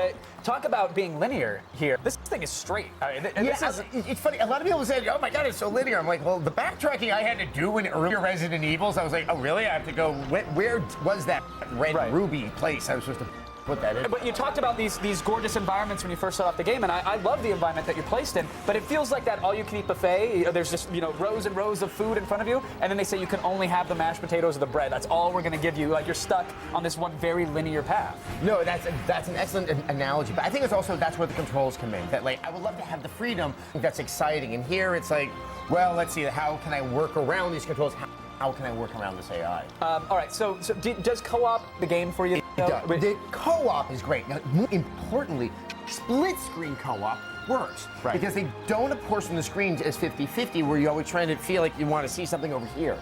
talk about being linear here. This thing is straight. It's funny. A lot of people say, "Oh my God, it's so linear." I'm like, well, the backtracking I had to do in earlier Resident Evils, I was like, oh really? I have to go. Where was that red ruby place I was supposed to put that in? But you talked about these gorgeous environments when you first start off the game, and I love the environment that you're placed in. But it feels like that all-you-can-eat buffet. There's just rows and rows of food in front of you, and then they say you can only have the mashed potatoes or the bread. That's all we're going to give you. Like you're stuck on this one very linear path. No, that's an excellent analogy. But I think that's where the controls come in. That I would love to have the freedom. That's exciting. And here it's like, well, let's see, how can I work around these controls? How can I work around this AI? All right, so does co-op the game for you? The co-op is great. Now, more importantly, split-screen co-op works. Because they don't apportion the screens as 50-50, where you're always trying to feel like you want to see something over here.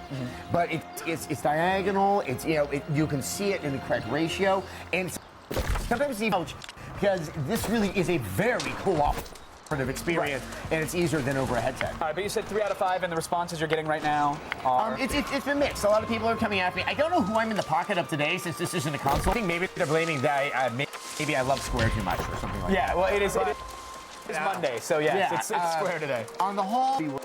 But it's diagonal. It's you can see it in the correct ratio, and sometimes even because this really is a very cooperative experience, and it's easier than over a headset. All right, but you said 3 out of 5, and the responses you're getting right now are? It's been mixed. A lot of people are coming after me. I don't know who I'm in the pocket of today, since this isn't a console. I think maybe they're blaming that maybe I love Square too much or something like that. Yeah, well, it's Monday, so yes, it's Square today. On the whole.